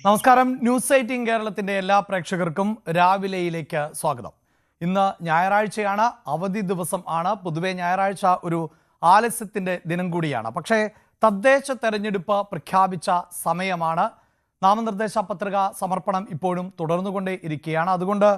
നമസ്കാരം. ന്യൂസ് 18 കേരളത്തിന്റെ എല്ലാ പ്രേക്ഷകർക്കും രാവിലെയിലേക്ക് സ്വാഗതം. ഇന്ന് ഞായറാഴ്ചയാണ്, അവധി ദിവസം ആണ്. പൊതുവെ ഞായറാഴ്ച ഒരു ആലസ്യത്തിന്റെ ദിനം കൂടിയാണ്. പക്ഷേ തദ്ദേശ തെരഞ്ഞെടുപ്പ് പ്രഖ്യാപിച്ച സമയമാണ്. നാമനിർദ്ദേശ പത്രിക സമർപ്പണം ഇപ്പോഴും തുടർന്നുകൊണ്ടേ ഇരിക്കുകയാണ്. അതുകൊണ്ട്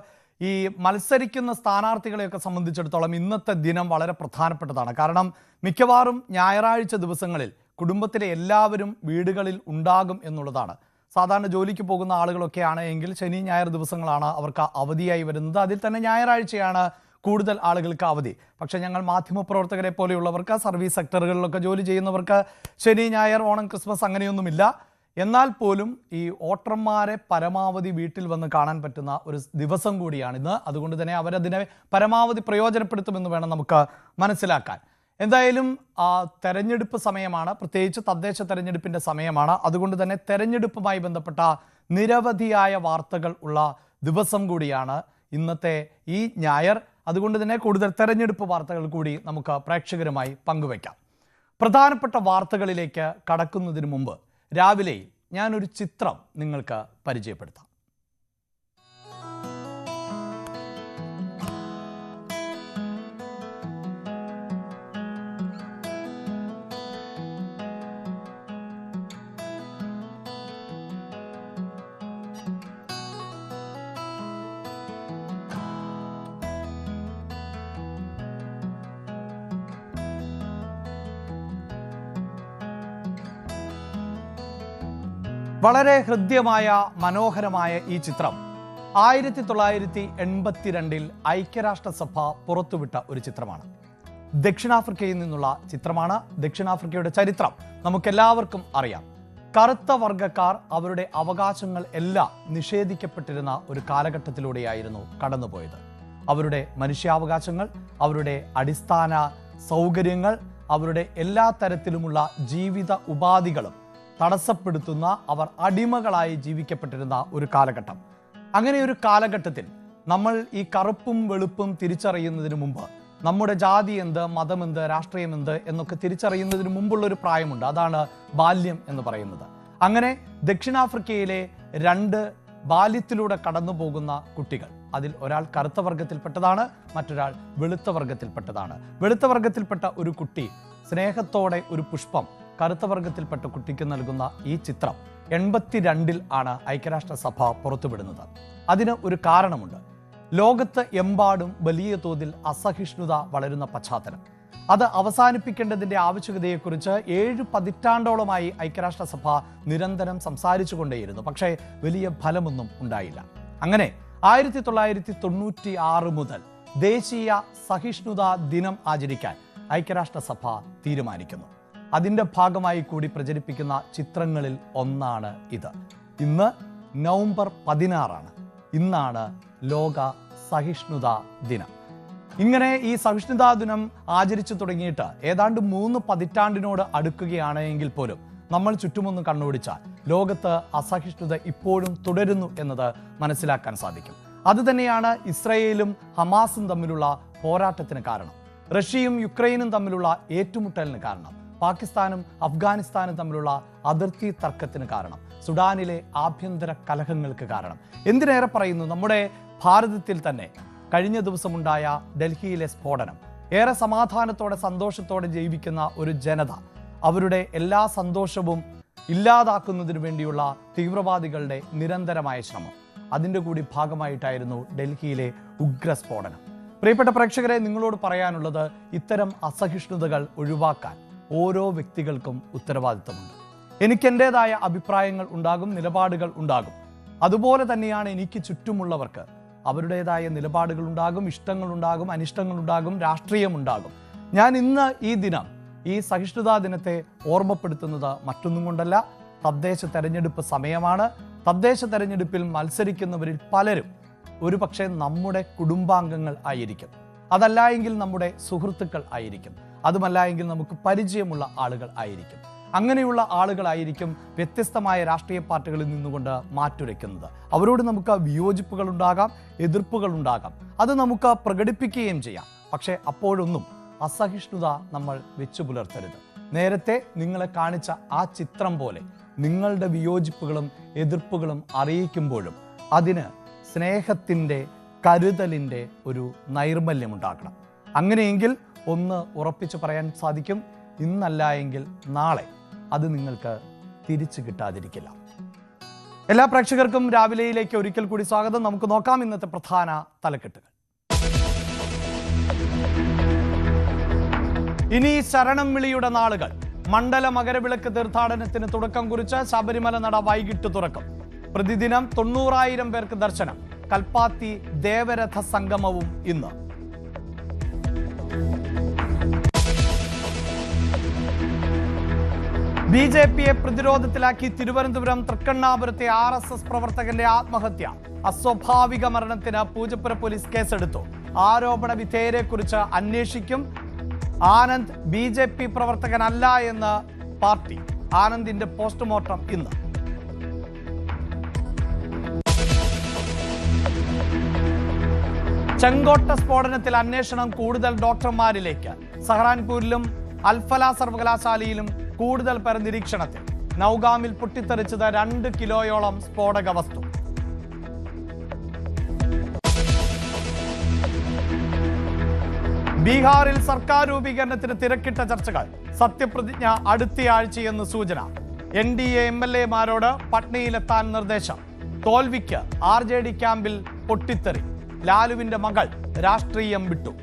ഈ മത്സരിക്കുന്ന സ്ഥാനാർത്ഥികളെയൊക്കെ സംബന്ധിച്ചിടത്തോളം ഇന്നത്തെ ദിനം വളരെ പ്രധാനപ്പെട്ടതാണ്. കാരണം മിക്കവാറും ഞായറാഴ്ച ദിവസങ്ങളിൽ കുടുംബത്തിലെ എല്ലാവരും വീടുകളിൽ ഉണ്ടാകും എന്നുള്ളതാണ്. സാധാരണ ജോലിക്ക് പോകുന്ന ആളുകളൊക്കെയാണ് എങ്കിൽ ശനി ഞായർ ദിവസങ്ങളാണ് അവർക്ക് അവധിയായി വരുന്നത്. അതിൽ തന്നെ ഞായറാഴ്ചയാണ് കൂടുതൽ ആളുകൾക്ക് അവധി. പക്ഷേ ഞങ്ങൾ മാധ്യമപ്രവർത്തകരെ പോലെയുള്ളവർക്ക്, സർവീസ് സെക്ടറുകളിലൊക്കെ ജോലി ചെയ്യുന്നവർക്ക് ശനി ഞായർ, ഓണം, ക്രിസ്മസ് അങ്ങനെയൊന്നുമില്ല. എന്നാൽ പോലും ഈ വോട്ടർമാരെ പരമാവധി വീട്ടിൽ വന്ന് കാണാൻ പറ്റുന്ന ഒരു ദിവസം കൂടിയാണിന്ന്. അതുകൊണ്ട് തന്നെ അവരതിനെ പരമാവധി പ്രയോജനപ്പെടുത്തുമെന്ന് വേണം നമുക്ക് മനസ്സിലാക്കാൻ. എന്തായാലും തെരഞ്ഞെടുപ്പ് സമയമാണ്, പ്രത്യേകിച്ച് തദ്ദേശ തെരഞ്ഞെടുപ്പിൻ്റെ സമയമാണ്. അതുകൊണ്ട് തന്നെ തെരഞ്ഞെടുപ്പുമായി ബന്ധപ്പെട്ട നിരവധിയായ വാർത്തകൾ ഉള്ള ദിവസം കൂടിയാണ് ഇന്നത്തെ ഈ ഞായർ. അതുകൊണ്ട് തന്നെ കൂടുതൽ തെരഞ്ഞെടുപ്പ് വാർത്തകൾ കൂടി നമുക്ക് പ്രേക്ഷകരുമായി പങ്കുവയ്ക്കാം. പ്രധാനപ്പെട്ട വാർത്തകളിലേക്ക് കടക്കുന്നതിന് മുമ്പ് രാവിലെ ഞാനൊരു ചിത്രം നിങ്ങൾക്ക് പരിചയപ്പെടുത്താം. വളരെ ഹൃദ്യമായ മനോഹരമായ ഈ ചിത്രം 1982 ഐക്യരാഷ്ട്രസഭ പുറത്തുവിട്ട ഒരു ചിത്രമാണ്. ദക്ഷിണാഫ്രിക്കയിൽ നിന്നുള്ള ചിത്രമാണ്. ദക്ഷിണാഫ്രിക്കയുടെ ചരിത്രം നമുക്കെല്ലാവർക്കും അറിയാം. കറുത്ത വർഗ്ഗക്കാർ അവരുടെ അവകാശങ്ങൾ എല്ലാം നിഷേധിക്കപ്പെട്ടിരുന്ന ഒരു കാലഘട്ടത്തിലൂടെയായിരുന്നു കടന്നുപോയത്. അവരുടെ മനുഷ്യാവകാശങ്ങൾ, അവരുടെ അടിസ്ഥാന സൗകര്യങ്ങൾ, അവരുടെ എല്ലാ തരത്തിലുമുള്ള ജീവിത ഉപാധികളും തടസ്സപ്പെടുത്തുന്ന, അവർ അടിമകളായി ജീവിക്കപ്പെട്ടിരുന്ന ഒരു കാലഘട്ടം. അങ്ങനെ ഒരു കാലഘട്ടത്തിൽ നമ്മൾ ഈ കറുപ്പും വെളുപ്പും തിരിച്ചറിയുന്നതിന് മുമ്പ്, നമ്മുടെ ജാതി എന്ത്, മതമെന്ത്, രാഷ്ട്രീയമെന്ത് എന്നൊക്കെ തിരിച്ചറിയുന്നതിന് മുമ്പുള്ളൊരു പ്രായമുണ്ട്. അതാണ് ബാല്യം എന്ന് പറയുന്നത്. അങ്ങനെ ദക്ഷിണാഫ്രിക്കയിലെ 2 ബാല്യത്തിലൂടെ കടന്നു പോകുന്ന കുട്ടികൾ, അതിൽ ഒരാൾ കറുത്ത വർഗത്തിൽപ്പെട്ടതാണ്, മറ്റൊരാൾ വെളുത്ത വർഗത്തിൽപ്പെട്ടതാണ്. വെളുത്ത വർഗത്തിൽപ്പെട്ട ഒരു കുട്ടി സ്നേഹത്തോടെ ഒരു പുഷ്പം കറുത്ത വർഗത്തിൽപ്പെട്ട കുട്ടിക്ക് നൽകുന്ന ഈ ചിത്രം 82 ആണ് ഐക്യരാഷ്ട്രസഭ പുറത്തുവിടുന്നത്. അതിന് ഒരു കാരണമുണ്ട്. ലോകത്ത് എമ്പാടും വലിയ തോതിൽ അസഹിഷ്ണുത വളരുന്ന പശ്ചാത്തലം. അത് അവസാനിപ്പിക്കേണ്ടതിൻ്റെ ആവശ്യകതയെക്കുറിച്ച് 7 പതിറ്റാണ്ടോളമായി ഐക്യരാഷ്ട്രസഭ നിരന്തരം സംസാരിച്ചു കൊണ്ടേയിരുന്നു. പക്ഷേ വലിയ ഫലമൊന്നും ഉണ്ടായില്ല. അങ്ങനെ 1996 മുതൽ ദേശീയ സഹിഷ്ണുതാ ദിനം ആചരിക്കാൻ ഐക്യരാഷ്ട്രസഭ തീരുമാനിക്കുന്നു. അതിൻ്റെ ഭാഗമായി കൂടി പ്രചരിപ്പിക്കുന്ന ചിത്രങ്ങളിൽ ഒന്നാണ് ഇത്. ഇന്ന് നവംബർ 16 ഇന്നാണ് ലോക സഹിഷ്ണുതാ ദിനം. ഇങ്ങനെ ഈ സഹിഷ്ണുതാ ദിനം ആചരിച്ചു തുടങ്ങിയിട്ട് ഏതാണ്ട് 3 പതിറ്റാണ്ടിനോട് അടുക്കുകയാണ് എങ്കിൽ പോലും നമ്മൾ ചുറ്റുമൊന്ന് കണ്ണോടിച്ചാൽ ലോകത്ത് അസഹിഷ്ണുത ഇപ്പോഴും തുടരുന്നു എന്നത് മനസ്സിലാക്കാൻ സാധിക്കും. അതുതന്നെയാണ് ഇസ്രയേലും ഹമാസും തമ്മിലുള്ള പോരാട്ടത്തിന് കാരണം. റഷ്യയും യുക്രൈനും തമ്മിലുള്ള ഏറ്റുമുട്ടലിന് കാരണം. പാകിസ്ഥാനും അഫ്ഗാനിസ്ഥാനും തമ്മിലുള്ള അതിർത്തി തർക്കത്തിന് കാരണം. സുഡാനിലെ ആഭ്യന്തര കലഹങ്ങൾക്ക് കാരണം. എന്തിനേറെ പറയുന്നു, നമ്മുടെ ഭാരതത്തിൽ തന്നെ കഴിഞ്ഞ ദിവസമുണ്ടായ ഡൽഹിയിലെ സ്ഫോടനം. ഏറെ സമാധാനത്തോടെ സന്തോഷത്തോടെ ജീവിക്കുന്ന ഒരു ജനത, അവരുടെ എല്ലാ സന്തോഷവും ഇല്ലാതാക്കുന്നതിന് വേണ്ടിയുള്ള തീവ്രവാദികളുടെ നിരന്തരമായ ശ്രമം, അതിൻ്റെ കൂടി ഭാഗമായിട്ടായിരുന്നു ഡൽഹിയിലെ ഉഗ്രസ്ഫോടനം. പ്രിയപ്പെട്ട പ്രേക്ഷകരെ, നിങ്ങളോട് പറയാനുള്ളത്, ഇത്തരം അസഹിഷ്ണുതകൾ ഒഴിവാക്കാൻ ഓരോ വ്യക്തികൾക്കും ഉത്തരവാദിത്തമുണ്ട്. എനിക്ക് എൻ്റെതായ അഭിപ്രായങ്ങൾ ഉണ്ടാകും, നിലപാടുകൾ ഉണ്ടാകും. അതുപോലെ തന്നെയാണ് എനിക്ക് ചുറ്റുമുള്ളവർക്ക് അവരുടേതായ നിലപാടുകൾ ഉണ്ടാകും, ഇഷ്ടങ്ങളുണ്ടാകും, അനിഷ്ടങ്ങളുണ്ടാകും, രാഷ്ട്രീയമുണ്ടാകും. ഞാൻ ഇന്ന് ഈ ദിനം, ഈ സഹിഷ്ണുതാ ദിനത്തെ ഓർമ്മപ്പെടുത്തുന്നത് മറ്റൊന്നും കൊണ്ടല്ല. തദ്ദേശ തെരഞ്ഞെടുപ്പ് സമയമാണ്. തദ്ദേശ തെരഞ്ഞെടുപ്പിൽ മത്സരിക്കുന്നവരിൽ പലരും ഒരുപക്ഷെ നമ്മുടെ കുടുംബാംഗങ്ങൾ ആയിരിക്കും. അതല്ല എങ്കിൽ നമ്മുടെ സുഹൃത്തുക്കൾ ആയിരിക്കും. അതുമല്ല എങ്കിൽ നമുക്ക് പരിചയമുള്ള ആളുകൾ ആയിരിക്കും. അങ്ങനെയുള്ള ആളുകളായിരിക്കും വ്യത്യസ്തമായ രാഷ്ട്രീയ പാർട്ടികളിൽ നിന്നുകൊണ്ട് മാറ്റുരയ്ക്കുന്നത്. അവരോട് നമുക്ക് വിയോജിപ്പുകൾ ഉണ്ടാകാം, എതിർപ്പുകൾ ഉണ്ടാകാം. അത് നമുക്ക് പ്രകടിപ്പിക്കുകയും ചെയ്യാം. പക്ഷേ അപ്പോഴൊന്നും അസഹിഷ്ണുത നമ്മൾ വെച്ചു പുലർത്തരുത്. നേരത്തെ നിങ്ങളെ കാണിച്ച ആ ചിത്രം പോലെ നിങ്ങളുടെ വിയോജിപ്പുകളും എതിർപ്പുകളും അറിയിക്കുമ്പോഴും അതിന് സ്നേഹത്തിൻ്റെ കരുതലിൻ്റെ ഒരു നൈർമല്യമുണ്ടാക്കണം. അങ്ങനെയെങ്കിൽ ഒന്ന് ഉറപ്പിച്ചു പറയാൻ സാധിക്കും, ഇന്നല്ല എങ്കിൽ നാളെ അത് നിങ്ങൾക്ക് തിരിച്ചു കിട്ടാതിരിക്കില്ല. എല്ലാ പ്രേക്ഷകർക്കും രാവിലെയിലേക്ക് ഒരിക്കൽ കൂടി സ്വാഗതം. നമുക്ക് നോക്കാം ഇന്നത്തെ പ്രധാന തലക്കെട്ടുകൾ. ഇനി ശരണം വിളിയുടെ നാളുകൾ. മണ്ഡല മകരവിളക്ക് തീർത്ഥാടനത്തിന് തുടക്കം കുറിച്ച് ശബരിമല നട വൈകിട്ട് തുറക്കും. പ്രതിദിനം 90,000 പേർക്ക് ദർശനം. കൽപ്പാത്തി ദേവരഥ സംഗമവും ഇന്ന്. ബി.ജെ.പിയെ പ്രതിരോധത്തിലാക്കി തിരുവനന്തപുരം തൃക്കണ്ണാപുരത്തെ RSS പ്രവർത്തകന്റെ ആത്മഹത്യ. അസ്വാഭാവിക മരണത്തിന് പൂജപ്പുര പോലീസ് കേസെടുത്തു. ആരോപണ വിധേയരെക്കുറിച്ച് അന്വേഷിക്കും. ആനന്ദ് ബി.ജെ.പി പ്രവർത്തകനല്ല എന്ന് പാർട്ടി. ആനന്ദിന്റെ പോസ്റ്റ്മോർട്ടം ഇന്ന്. ചെങ്കോട്ട സ്ഫോടനത്തിൽ അന്വേഷണം കൂടുതൽ ഡോക്ടർമാരിലേക്ക്. സഹറാൻപൂരിലും അൽഫല സർവകലാശാലയിലും കൂടുതൽ പേർ നിരീക്ഷണത്തിൽ. നൌഗാമിൽ പൊട്ടിത്തെറിച്ചത് 2 കിലോയോളം സ്ഫോടക വസ്തു. ബീഹാറിൽ സർക്കാർ രൂപീകരണത്തിന് തിരക്കിട്ട ചർച്ചകൾ. സത്യപ്രതിജ്ഞ അടുത്തയാഴ്ചയെന്ന് സൂചന. NDA MLA-മാരോട് പട്നയിലെത്താൻ നിർദ്ദേശം. തോൽവിക്ക് RJD ക്യാമ്പിൽ പൊട്ടിത്തെറി. ലാലുവിന്റെ മകൾ രാഷ്ട്രീയം വിട്ടു.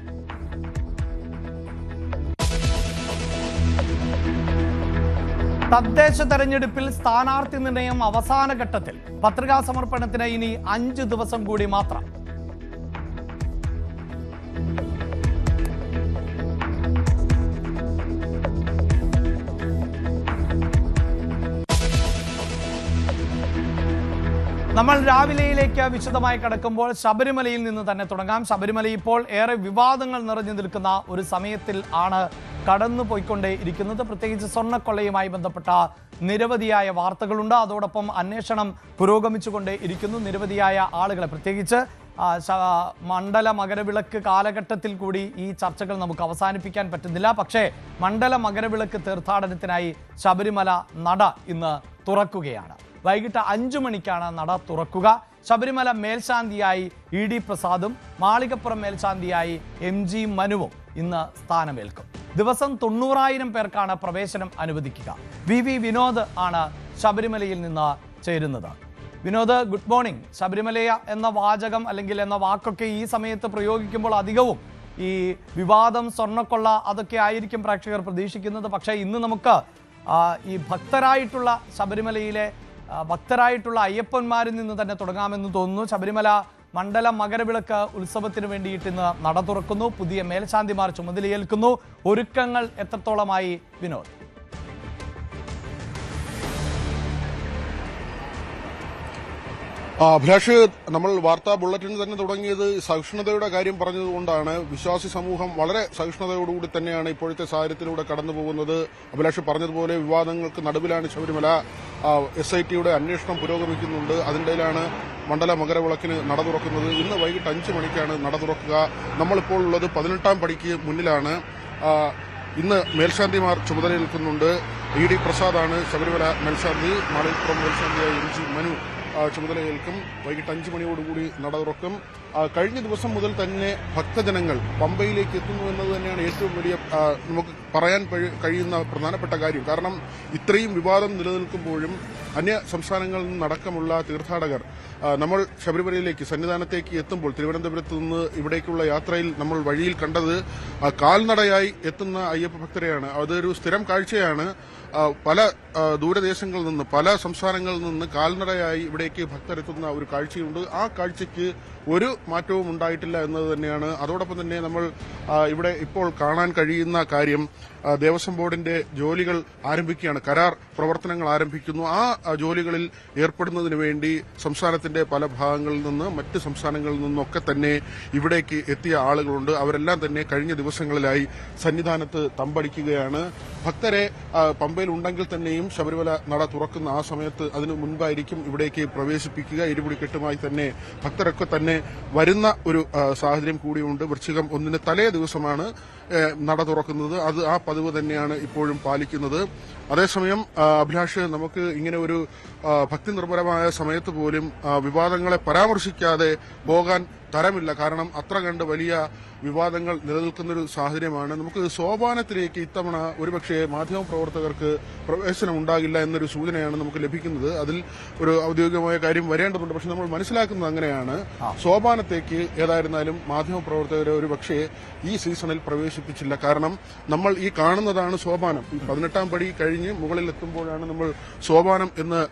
തദ്ദേശ തെരഞ്ഞെടുപ്പിൽ സ്ഥാനാർത്ഥി നിർണയം അവസാന ഘട്ടത്തിൽ. പത്രികാ സമർപ്പണത്തിന് ഇനി 5 ദിവസം കൂടി മാത്രം. നമ്മൾ രാവിലെയിലേക്ക് വിശദമായി കടക്കുമ്പോൾ ശബരിമലയിൽ നിന്ന് തന്നെ തുടങ്ങാം. ശബരിമല ഇപ്പോൾ ഏറെ വിവാദങ്ങൾ നിറഞ്ഞു നിൽക്കുന്ന ഒരു സമയത്തിൽ ആണ് കടന്നു പോയിക്കൊണ്ടേ ഇരിക്കുന്നത്. പ്രത്യേകിച്ച് സ്വർണ്ണക്കൊള്ളയുമായി ബന്ധപ്പെട്ട നിരവധിയായ വാർത്തകളുണ്ട്. അതോടൊപ്പം അന്വേഷണം പുരോഗമിച്ചുകൊണ്ടേ ഇരിക്കുന്നു. നിരവധിയായ ആളുകളെ, പ്രത്യേകിച്ച് മണ്ഡല മകരവിളക്ക് കാലഘട്ടത്തിൽ കൂടി ഈ ചർച്ചകൾ നമുക്ക് അവസാനിപ്പിക്കാൻ പറ്റുന്നില്ല. പക്ഷേ മണ്ഡല മകരവിളക്ക് തീർത്ഥാടനത്തിനായി ശബരിമല നട ഇന്ന് തുറക്കുകയാണ്. വൈകിട്ട് 5 മണിക്കാണ് നട തുറക്കുക. ശബരിമല മേൽശാന്തിയായി ED പ്രസാദും മാളികപ്പുറം മേൽശാന്തിയായി MG മനുവും ഇന്ന് സ്ഥാനമേൽക്കും. ദിവസം 90,000 പേർക്കാണ് പ്രവേശനം അനുവദിക്കുക. VV വിനോദ് ആണ് ശബരിമലയിൽ നിന്ന് ചേരുന്നത്. Vinod, good morning. ശബരിമല എന്ന വാചകം അല്ലെങ്കിൽ എന്ന വാക്കൊക്കെ ഈ സമയത്ത് പ്രയോഗിക്കുമ്പോൾ അധികവും ഈ വിവാദം, സ്വർണ്ണക്കൊള്ള അതൊക്കെ ആയിരിക്കും പ്രേക്ഷകർ പ്രതീക്ഷിക്കുന്നത്. പക്ഷേ ഇന്ന് നമുക്ക് ഈ ഭക്തരായിട്ടുള്ള ശബരിമലയിലെ ഭക്തരായിട്ടുള്ള അയ്യപ്പന്മാരിൽ നിന്ന് തന്നെ തുടങ്ങാമെന്ന് തോന്നുന്നു. ശബരിമല മണ്ഡല മകരവിളക്ക് ഉത്സവത്തിന് വേണ്ടിയിട്ട് ഇന്ന് നട തുറക്കുന്നു. പുതിയ മേൽശാന്തിമാർ ചുമതലയേൽക്കുന്നു. ഒരുക്കങ്ങൾ എത്രത്തോളമായി വിനോദ്? അഭിലാഷ്, നമ്മൾ വാർത്താ ബുള്ളറ്റിൻ തന്നെ തുടങ്ങിയത് സഹിഷ്ണുതയുടെ കാര്യം പറഞ്ഞതുകൊണ്ടാണ്. വിശ്വാസി സമൂഹം വളരെ സഹിഷ്ണുതയോടുകൂടി തന്നെയാണ് ഇപ്പോഴത്തെ സാഹചര്യത്തിലൂടെ കടന്നു പോകുന്നത്. അഭിലാഷ് പറഞ്ഞതുപോലെ വിവാദങ്ങൾക്ക് നടുവിലാണ് ശബരിമല. SITയുടെ അന്വേഷണം പുരോഗമിക്കുന്നുണ്ട്. അതിനിടയിലാണ് മണ്ഡല മകരവിളക്കിന് നട തുറക്കുന്നത്. ഇന്ന് വൈകിട്ട് 5 മണിക്കാണ് നട തുറക്കുക. നമ്മളിപ്പോൾ ഉള്ളത് 18ാം പടിക്ക് മുന്നിലാണ്. ഇന്ന് മേൽശാന്തിമാർ ചുമതലയേൽക്കുന്നുണ്ട്. ED പ്രസാദാണ് ശബരിമല മേൽശാന്തി. മാളികപ്പുറം മേൽശാന്തിയായ MG മനു ചുമതലയേൽക്കും. വൈകിട്ട് 5 മണിയോടുകൂടി നട തുറക്കും. കഴിഞ്ഞ ദിവസം മുതൽ തന്നെ ഭക്തജനങ്ങൾ പമ്പയിലേക്ക് എത്തുന്നു എന്നത് തന്നെയാണ് ഏറ്റവും വലിയ നമുക്ക് പറയാൻ കഴിയുന്ന പ്രധാനപ്പെട്ട കാര്യം. കാരണം ഇത്രയും വിവാദം നിലനിൽക്കുമ്പോഴും അന്യ സംസ്ഥാനങ്ങളിൽ നിന്നടക്കമുള്ള തീർത്ഥാടകർ നമ്മൾ ശബരിമലയിലേക്ക് സന്നിധാനത്തേക്ക് എത്തുമ്പോൾ തിരുവനന്തപുരത്ത് നിന്ന് ഇവിടേക്കുള്ള യാത്രയിൽ നമ്മൾ വഴിയിൽ കണ്ടത് കാൽനടയായി എത്തുന്ന അയ്യപ്പ ഭക്തരെയാണ്. അതൊരു സ്ഥിരം കാഴ്ചയാണ്. പല ദൂരദേശങ്ങളിൽ നിന്ന്, പല സംസ്ഥാനങ്ങളിൽ നിന്ന് കാൽനടയായി ഇവിടേക്ക് ഭക്തരെത്തുന്ന ഒരു കാഴ്ചയുണ്ട്. ആ കാഴ്ചയ്ക്ക് ഒരു മാറ്റവും ഉണ്ടായിട്ടില്ല എന്നത് തന്നെയാണ്. അതോടൊപ്പം തന്നെ നമ്മൾ ഇവിടെ ഇപ്പോൾ കാണാൻ കഴിയുന്ന കാര്യം, ദേവസ്വം ബോർഡിന്റെ ജോലികൾ ആരംഭിക്കുകയാണ്. കരാർ പ്രവർത്തനങ്ങൾ ആരംഭിക്കുന്നു. ആ ജോലികളിൽ ഏർപ്പെടുന്നതിന് വേണ്ടി സംസ്ഥാനത്തിന്റെ പല ഭാഗങ്ങളിൽ നിന്ന്, മറ്റ് സംസ്ഥാനങ്ങളിൽ നിന്നൊക്കെ തന്നെ ഇവിടേക്ക് എത്തിയ ആളുകളുണ്ട്. അവരെല്ലാം തന്നെ കഴിഞ്ഞ ദിവസങ്ങളിലായി സന്നിധാനത്ത് തമ്പടിക്കുകയാണ്. ഭക്തരെ പമ്പയിൽ ഉണ്ടെങ്കിൽ തന്നെയും ശബരിമല നട തുറക്കുന്ന ആ സമയത്ത് അതിനു മുൻപായിരിക്കും ഇവിടേക്ക് പ്രവേശിപ്പിക്കുക. ഇരുമുടിക്കെട്ടുമായി തന്നെ ഭക്തരൊക്കെ തന്നെ വരുന്ന ഒരു സാഹചര്യം കൂടിയുണ്ട്. വൃശ്ചികം 1 തലേ ദിവസമാണ് നട തുറക്കുന്നത്. അത് ആ പതിവ് തന്നെയാണ് ഇപ്പോഴും പാലിക്കുന്നത്. അതേസമയം അഭിലാഷ്, നമുക്ക് ഇങ്ങനെ ഒരു ഭക്തി നിർഭരമായ സമയത്ത് പോലും വിവാദങ്ങളെ പരാമർശിക്കാതെ പോകാൻ തരമില്ല. കാരണം അത്ര കണ്ട് വലിയ വിവാദങ്ങൾ നിലനിൽക്കുന്നൊരു സാഹചര്യമാണ്. നമുക്ക് സോപാനത്തിലേക്ക് ഇത്തവണ ഒരുപക്ഷെ മാധ്യമപ്രവർത്തകർക്ക് പ്രവേശനം ഉണ്ടാകില്ല എന്നൊരു സൂചനയാണ് നമുക്ക് ലഭിക്കുന്നത്. അതിൽ ഒരു ഔദ്യോഗികമായ കാര്യം വരേണ്ടതുണ്ട്. പക്ഷെ നമ്മൾ മനസ്സിലാക്കുന്നത് അങ്ങനെയാണ്. സോപാനത്തേക്ക് ഏതായിരുന്നാലും മാധ്യമപ്രവർത്തകരെ ഒരുപക്ഷെ ഈ സീസണിൽ പ്രവേശിപ്പിച്ചില്ല. കാരണം നമ്മൾ ഈ കാണുന്നതാണ് സോപാനം. ഈ 18ാം പടി കഴിഞ്ഞ് മുകളിൽ എത്തുമ്പോഴാണ് നമ്മൾ സോപാനം എന്ന്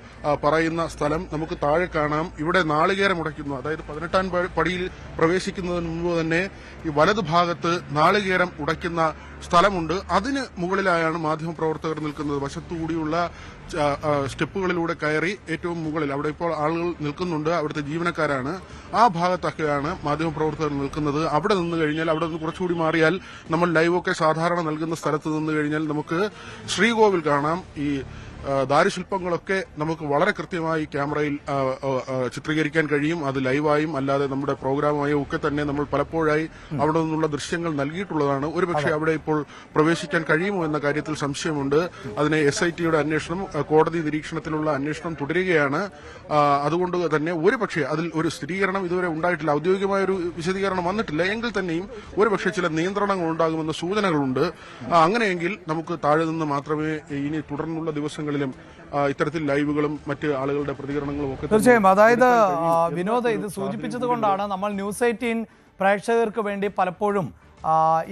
പറയുന്ന സ്ഥലം. നമുക്ക് താഴെ കാണാം, ഇവിടെ നാളികേരം ഉടയ്ക്കുന്നു. അതായത് 18ാം പടിയിൽ പ്രവേശിക്കുന്നതിന് മുമ്പ് തന്നെ ഈ വലതുഭാഗത്ത് നാളികേരം ഉടയ്ക്കുന്ന സ്ഥലമുണ്ട്. അതിന് മുകളിലായാണ് മാധ്യമപ്രവർത്തകർ നിൽക്കുന്നത്. വശത്തുകൂടിയുള്ള സ്റ്റെപ്പുകളിലൂടെ കയറി ഏറ്റവും മുകളിൽ അവിടെ ഇപ്പോൾ ആളുകൾ നിൽക്കുന്നുണ്ട്. അവിടുത്തെ ജീവനക്കാരാണ്. ആ ഭാഗത്തൊക്കെയാണ് മാധ്യമപ്രവർത്തകർ നിൽക്കുന്നത്. അവിടെ നിന്ന് കഴിഞ്ഞാൽ, അവിടെ നിന്ന് കുറച്ചുകൂടി മാറിയാൽ നമ്മൾ ലൈവൊക്കെ സാധാരണ നൽകുന്ന സ്ഥലത്ത് നിന്ന് കഴിഞ്ഞാൽ നമുക്ക് ശ്രീകോവിൽ കാണാം. ഈ ദാരുശില്പങ്ങളൊക്കെ നമുക്ക് വളരെ കൃത്യമായി ക്യാമറയിൽ ചിത്രീകരിക്കാൻ കഴിയും. അത് ലൈവായും അല്ലാതെ നമ്മുടെ പ്രോഗ്രാമായും ഒക്കെ തന്നെ നമ്മൾ പലപ്പോഴായി അവിടെ നിന്നുള്ള ദൃശ്യങ്ങൾ നൽകിയിട്ടുള്ളതാണ്. ഒരുപക്ഷെ അവിടെ ഇപ്പോൾ പ്രവേശിക്കാൻ കഴിയുമോ എന്ന കാര്യത്തിൽ സംശയമുണ്ട്. അതിനെ SITയുടെ അന്വേഷണം, കോടതി നിരീക്ഷണത്തിലുള്ള അന്വേഷണം തുടരുകയാണ്. അതുകൊണ്ട് തന്നെ ഒരുപക്ഷെ അതിൽ ഒരു സ്ഥിരീകരണം ഇതുവരെ ഉണ്ടായിട്ടില്ല. ഔദ്യോഗികമായ ഒരു വിശദീകരണം വന്നിട്ടില്ല. എങ്കിൽ തന്നെയും ഒരുപക്ഷെ ചില നിയന്ത്രണങ്ങൾ ഉണ്ടാകുമെന്ന സൂചനകളുണ്ട്. അങ്ങനെയെങ്കിൽ നമുക്ക് താഴെ നിന്ന് മാത്രമേ ഇനി തുടർന്നുള്ള ദിവസങ്ങളിൽ ഇത്തരത്തിൽ ലൈവുകളും മറ്റ് ആളുകളുടെ പ്രതികരണങ്ങളും ഒക്കെ തീർച്ചയായും. അതായത് വിനോദ് ഇത് സൂചിപ്പിച്ചത് കൊണ്ടാണ് നമ്മൾ ന്യൂസ് 18 പ്രേക്ഷകർക്ക് വേണ്ടി പലപ്പോഴും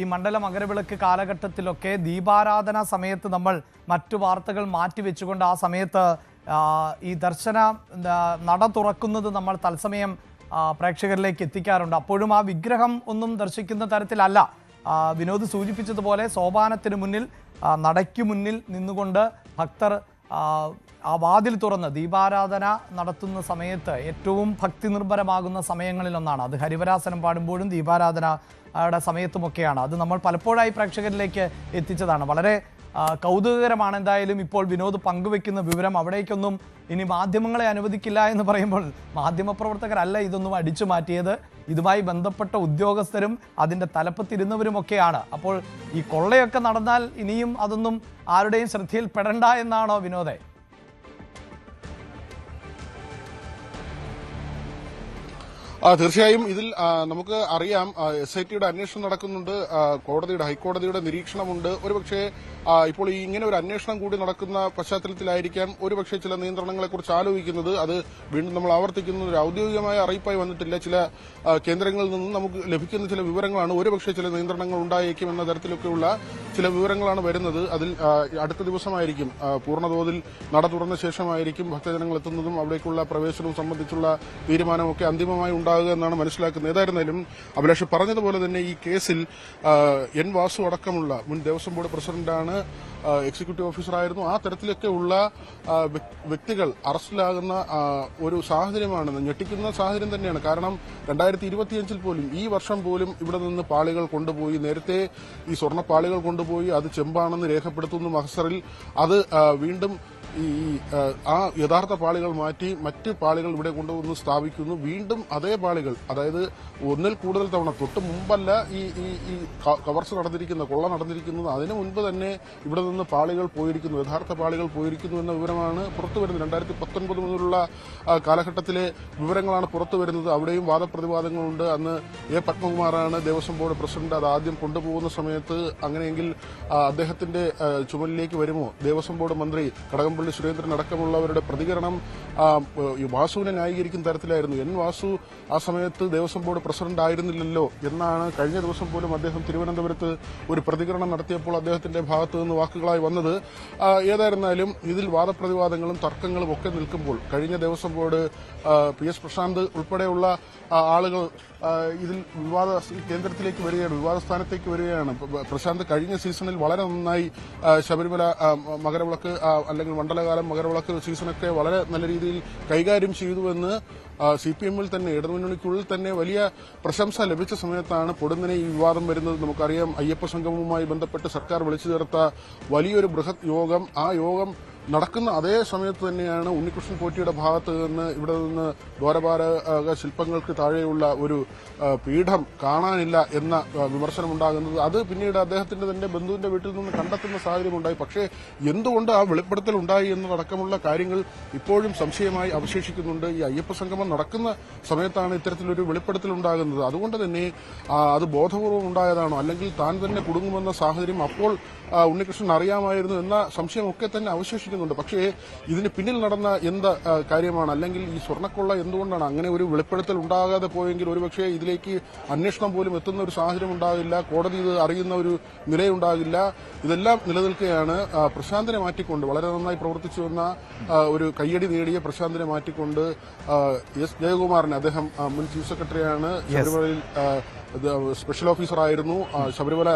ഈ മണ്ഡല മകരവിളക്ക് കാലഘട്ടത്തിലൊക്കെ ദീപാരാധന സമയത്ത് നമ്മൾ മറ്റു വാർത്തകൾ മാറ്റിവെച്ചുകൊണ്ട് ആ സമയത്ത് ഈ ദർശന നട തുറക്കുന്നത് നമ്മൾ തത്സമയം പ്രേക്ഷകരിലേക്ക് എത്തിക്കാറുണ്ട്. അപ്പോഴും ആ വിഗ്രഹം ഒന്നും ദർശിക്കുന്ന തരത്തിലല്ല. വിനോദ് സൂചിപ്പിച്ചതുപോലെ സോപാനത്തിന് മുന്നിൽ, നടയ്ക്ക് മുന്നിൽ നിന്നുകൊണ്ട് ഭക്തർ ആ വാതിൽ തുറന്ന് ദീപാരാധന നടത്തുന്ന സമയത്ത് ഏറ്റവും ഭക്തി നിർഭരമാകുന്ന സമയങ്ങളിലൊന്നാണ്. അത് ഹരിവരാസനം പാടുമ്പോഴും ദീപാരാധനയുടെ സമയത്തുമൊക്കെയാണ്. അത് നമ്മൾ പലപ്പോഴായി പ്രേക്ഷകരിലേക്ക് എത്തിച്ചതാണ്. വളരെ കൗതുകകരമാണ് എന്തായാലും ഇപ്പോൾ വിനോദ് പങ്കുവെക്കുന്ന വിവരം. അവിടേക്കൊന്നും ഇനി മാധ്യമങ്ങളെ അനുവദിക്കില്ല എന്ന് പറയുമ്പോൾ മാധ്യമപ്രവർത്തകരല്ല ഇതൊന്നും അടിച്ചു മാറ്റിയത്. ഇതുമായി ബന്ധപ്പെട്ട ഉദ്യോഗസ്ഥരും അതിൻ്റെ തലപ്പത്തിരുന്നവരുമൊക്കെയാണ്. അപ്പോൾ ഈ കൊള്ളയൊക്കെ നടന്നാൽ ഇനിയും അതൊന്നും ആരുടെയും ശ്രദ്ധയിൽപ്പെടണ്ട എന്നാണോ വിനോദേ? തീർച്ചയായും ഇതിൽ നമുക്ക് അറിയാം, SITയുടെ അന്വേഷണം നടക്കുന്നുണ്ട്. ഹൈക്കോടതിയുടെ നിരീക്ഷണമുണ്ട്. ഒരുപക്ഷെ ഇപ്പോൾ ഇങ്ങനെ ഒരു അന്വേഷണം കൂടി നടക്കുന്ന പശ്ചാത്തലത്തിലായിരിക്കാം ഒരുപക്ഷെ ചില നിയന്ത്രണങ്ങളെക്കുറിച്ച് ആലോചിക്കുന്നത്. അത് വീണ്ടും നമ്മൾ ആവർത്തിക്കുന്ന ഒരു ഔദ്യോഗികമായ അറിയിപ്പായി വന്നിട്ടില്ല. ചില കേന്ദ്രങ്ങളിൽ നിന്ന് നമുക്ക് ലഭിക്കുന്ന ചില വിവരങ്ങളാണ്. ഒരുപക്ഷെ ചില നിയന്ത്രണങ്ങൾ ഉണ്ടായേക്കും എന്ന തരത്തിലൊക്കെയുള്ള ചില വിവരങ്ങളാണ് വരുന്നത്. അതിൽ അടുത്ത ദിവസമായിരിക്കും, പൂർണ്ണതോതിൽ നട തുറന്ന ശേഷമായിരിക്കും ഭക്തജനങ്ങൾ എത്തുന്നതും അവിടേക്കുള്ള പ്രവേശനവും സംബന്ധിച്ചുള്ള തീരുമാനമൊക്കെ അന്തിമമായി ഉണ്ടാകുക എന്നാണ് മനസ്സിലാക്കുന്നത്. ഏതായിരുന്നാലും അഭിലാഷ് പറഞ്ഞതുപോലെ തന്നെ ഈ കേസിൽ N വാസു അടക്കമുള്ള മുൻ ദേവസ്വം ബോർഡ് പ്രസിഡന്റാണ്, എക്സിക്യൂട്ടീവ് ഓഫീസറായിരുന്നു. ആ തരത്തിലൊക്കെ ഉള്ള വ്യക്തികൾ അറസ്റ്റിലാകുന്ന ഒരു സാഹചര്യമാണ്. ഞെട്ടിക്കുന്ന സാഹചര്യം തന്നെയാണ്. കാരണം 2025 പോലും, ഈ വർഷം പോലും ഇവിടെ നിന്ന് പാളികൾ കൊണ്ടുപോയി. നേരത്തെ ഈ സ്വർണ്ണപ്പാളികൾ കൊണ്ടുപോയി അത് ചെമ്പാണെന്ന് രേഖപ്പെടുത്തുന്നു മഹസറിൽ. അത് വീണ്ടും ആ യഥാർത്ഥ പാളികൾ മാറ്റി മറ്റ് പാളികൾ ഇവിടെ കൊണ്ടുവന്ന് സ്ഥാപിക്കുന്നു. വീണ്ടും അതേ പാളികൾ, അതായത് ഒന്നിൽ കൂടുതൽ തവണ, തൊട്ട് മുമ്പല്ല ഈ കവർച്ച നടന്നിരിക്കുന്നത്, കൊള്ള നടന്നിരിക്കുന്നത്, അതിനു മുൻപ് തന്നെ ഇവിടെ നിന്ന് പാളികൾ പോയിരിക്കുന്നു, യഥാർത്ഥ പാളികൾ പോയിരിക്കുന്നു എന്ന വിവരമാണ് പുറത്തുവരുന്നത്. 2019 മുതലുള്ള കാലഘട്ടത്തിലെ വിവരങ്ങളാണ് പുറത്തു വരുന്നത്. അവിടെയും വാദപ്രതിവാദങ്ങളുണ്ട്. അന്ന് പത്മകുമാറാണ് ദേവസ്വം ബോർഡ് പ്രസിഡന്റ്. അത് ആദ്യം കൊണ്ടുപോകുന്ന സമയത്ത് അങ്ങനെയെങ്കിൽ അദ്ദേഹത്തിന്റെ ചുമലിലേക്ക് വരുമോ? ദേവസ്വം ബോർഡ് മന്ത്രി കടകംപള്ളി സുരേന്ദ്രൻ അടക്കമുള്ളവരുടെ പ്രതികരണം വാസുവിനെ ന്യായീകരിക്കുന്ന തരത്തിലായിരുന്നു. N വാസു ആ സമയത്ത് ദേവസ്വം ബോർഡ് പ്രസിഡന്റ് ആയിരുന്നില്ലല്ലോ എന്നാണ് കഴിഞ്ഞ ദിവസം പോലും അദ്ദേഹം തിരുവനന്തപുരത്ത് ഒരു പ്രതികരണം നടത്തിയപ്പോൾ അദ്ദേഹത്തിന്റെ ഭാഗത്തു നിന്ന് വാക്കുകളായി വന്നത്. ഏതായിരുന്നാലും ഇതിൽ വാദപ്രതിവാദങ്ങളും തർക്കങ്ങളും ഒക്കെ നിൽക്കുമ്പോൾ കഴിഞ്ഞ ദേവസ്വം ബോർഡ് PS പ്രശാന്ത് ഉൾപ്പെടെയുള്ള ആളുകൾ ഇതിൽ വിവാദ കേന്ദ്രത്തിലേക്ക് വരികയാണ്, വിവാദ സ്ഥാനത്തേക്ക് വരികയാണ്. പ്രശാന്ത് കഴിഞ്ഞ സീസണിൽ വളരെ നന്നായി ശബരിമല മകരവിളക്ക് അല്ലെങ്കിൽ മണ്ഡലകാലം മകരവിളക്ക് സീസണൊക്കെ വളരെ നല്ല രീതിയിൽ കൈകാര്യം ചെയ്തുവെന്ന് CPM-ൽ തന്നെ ഇടതുമുന്നണിക്കുള്ളിൽ തന്നെ വലിയ പ്രശംസ ലഭിച്ച സമയത്താണ് പൊടുന്നനെ ഈ വിവാദം വരുന്നത്. നമുക്കറിയാം, അയ്യപ്പ സംഗമവുമായി ബന്ധപ്പെട്ട് സർക്കാർ വിളിച്ചു ചേർത്ത വലിയൊരു ബൃഹത് യോഗം, ആ യോഗം നടക്കുന്ന അതേ സമയത്ത് തന്നെയാണ് ഉണ്ണികൃഷ്ണൻ പോറ്റിയുടെ ഭാഗത്ത് നിന്ന് ഇവിടെ നിന്ന് ദ്വാരപാലക ശില്പങ്ങൾക്ക് താഴെയുള്ള ഒരു പീഠം കാണാനില്ല എന്ന വിമർശനമുണ്ടാകുന്നത്. അത് പിന്നീട് അദ്ദേഹത്തിന്റെ തന്നെ ബന്ധുവിന്റെ വീട്ടിൽ നിന്ന് കണ്ടെത്തുന്ന സാഹചര്യമുണ്ടായി. പക്ഷേ എന്തുകൊണ്ട് ആ വെളിപ്പെടുത്തൽ ഉണ്ടായി എന്നതടക്കമുള്ള കാര്യങ്ങൾ ഇപ്പോഴും സംശയമായി അവശേഷിക്കുന്നുണ്ട്. ഈ അയ്യപ്പ സംഗമം നടക്കുന്ന സമയത്താണ് ഇത്തരത്തിലൊരു വെളിപ്പെടുത്തൽ ഉണ്ടാകുന്നത്. അതുകൊണ്ട് തന്നെ അത് ബോധപൂർവം ഉണ്ടായതാണോ, അല്ലെങ്കിൽ താൻ തന്നെ കുടുങ്ങുമെന്ന സാഹചര്യം അപ്പോൾ ഉണ്ണികൃഷ്ണൻ അറിയാമായിരുന്നു എന്ന സംശയമൊക്കെ തന്നെ അവശേഷിക്കുന്നുണ്ട്. പക്ഷേ ഇതിന് പിന്നിൽ നടന്ന എന്ത് കാര്യമാണ്, അല്ലെങ്കിൽ ഈ സ്വർണ്ണക്കൊള്ള എന്തുകൊണ്ടാണ് അങ്ങനെ ഒരു വെളിപ്പെടുത്തൽ ഉണ്ടാകാതെ പോയെങ്കിൽ ഒരുപക്ഷെ ഇതിലേക്ക് അന്വേഷണം പോലും എത്തുന്ന ഒരു സാഹചര്യം ഉണ്ടാകില്ല, കോടതി ഇത് അറിയുന്ന ഒരു നിലയുണ്ടാകില്ല. ഇതെല്ലാം നിലനിൽക്കുകയാണ്. പ്രശാന്തിനെ മാറ്റിക്കൊണ്ട്, വളരെ നന്നായി പ്രവർത്തിച്ചു വന്ന ഒരു കയ്യടി നേടിയ പ്രശാന്തിനെ മാറ്റിക്കൊണ്ട് എസ് ജയകുമാറിനെ, അദ്ദേഹം മുൻ ചീഫ് സെക്രട്ടറിയാണ്, ശബരിമലയിൽ സ്പെഷ്യൽ ഓഫീസറായിരുന്നു, ശബരിമല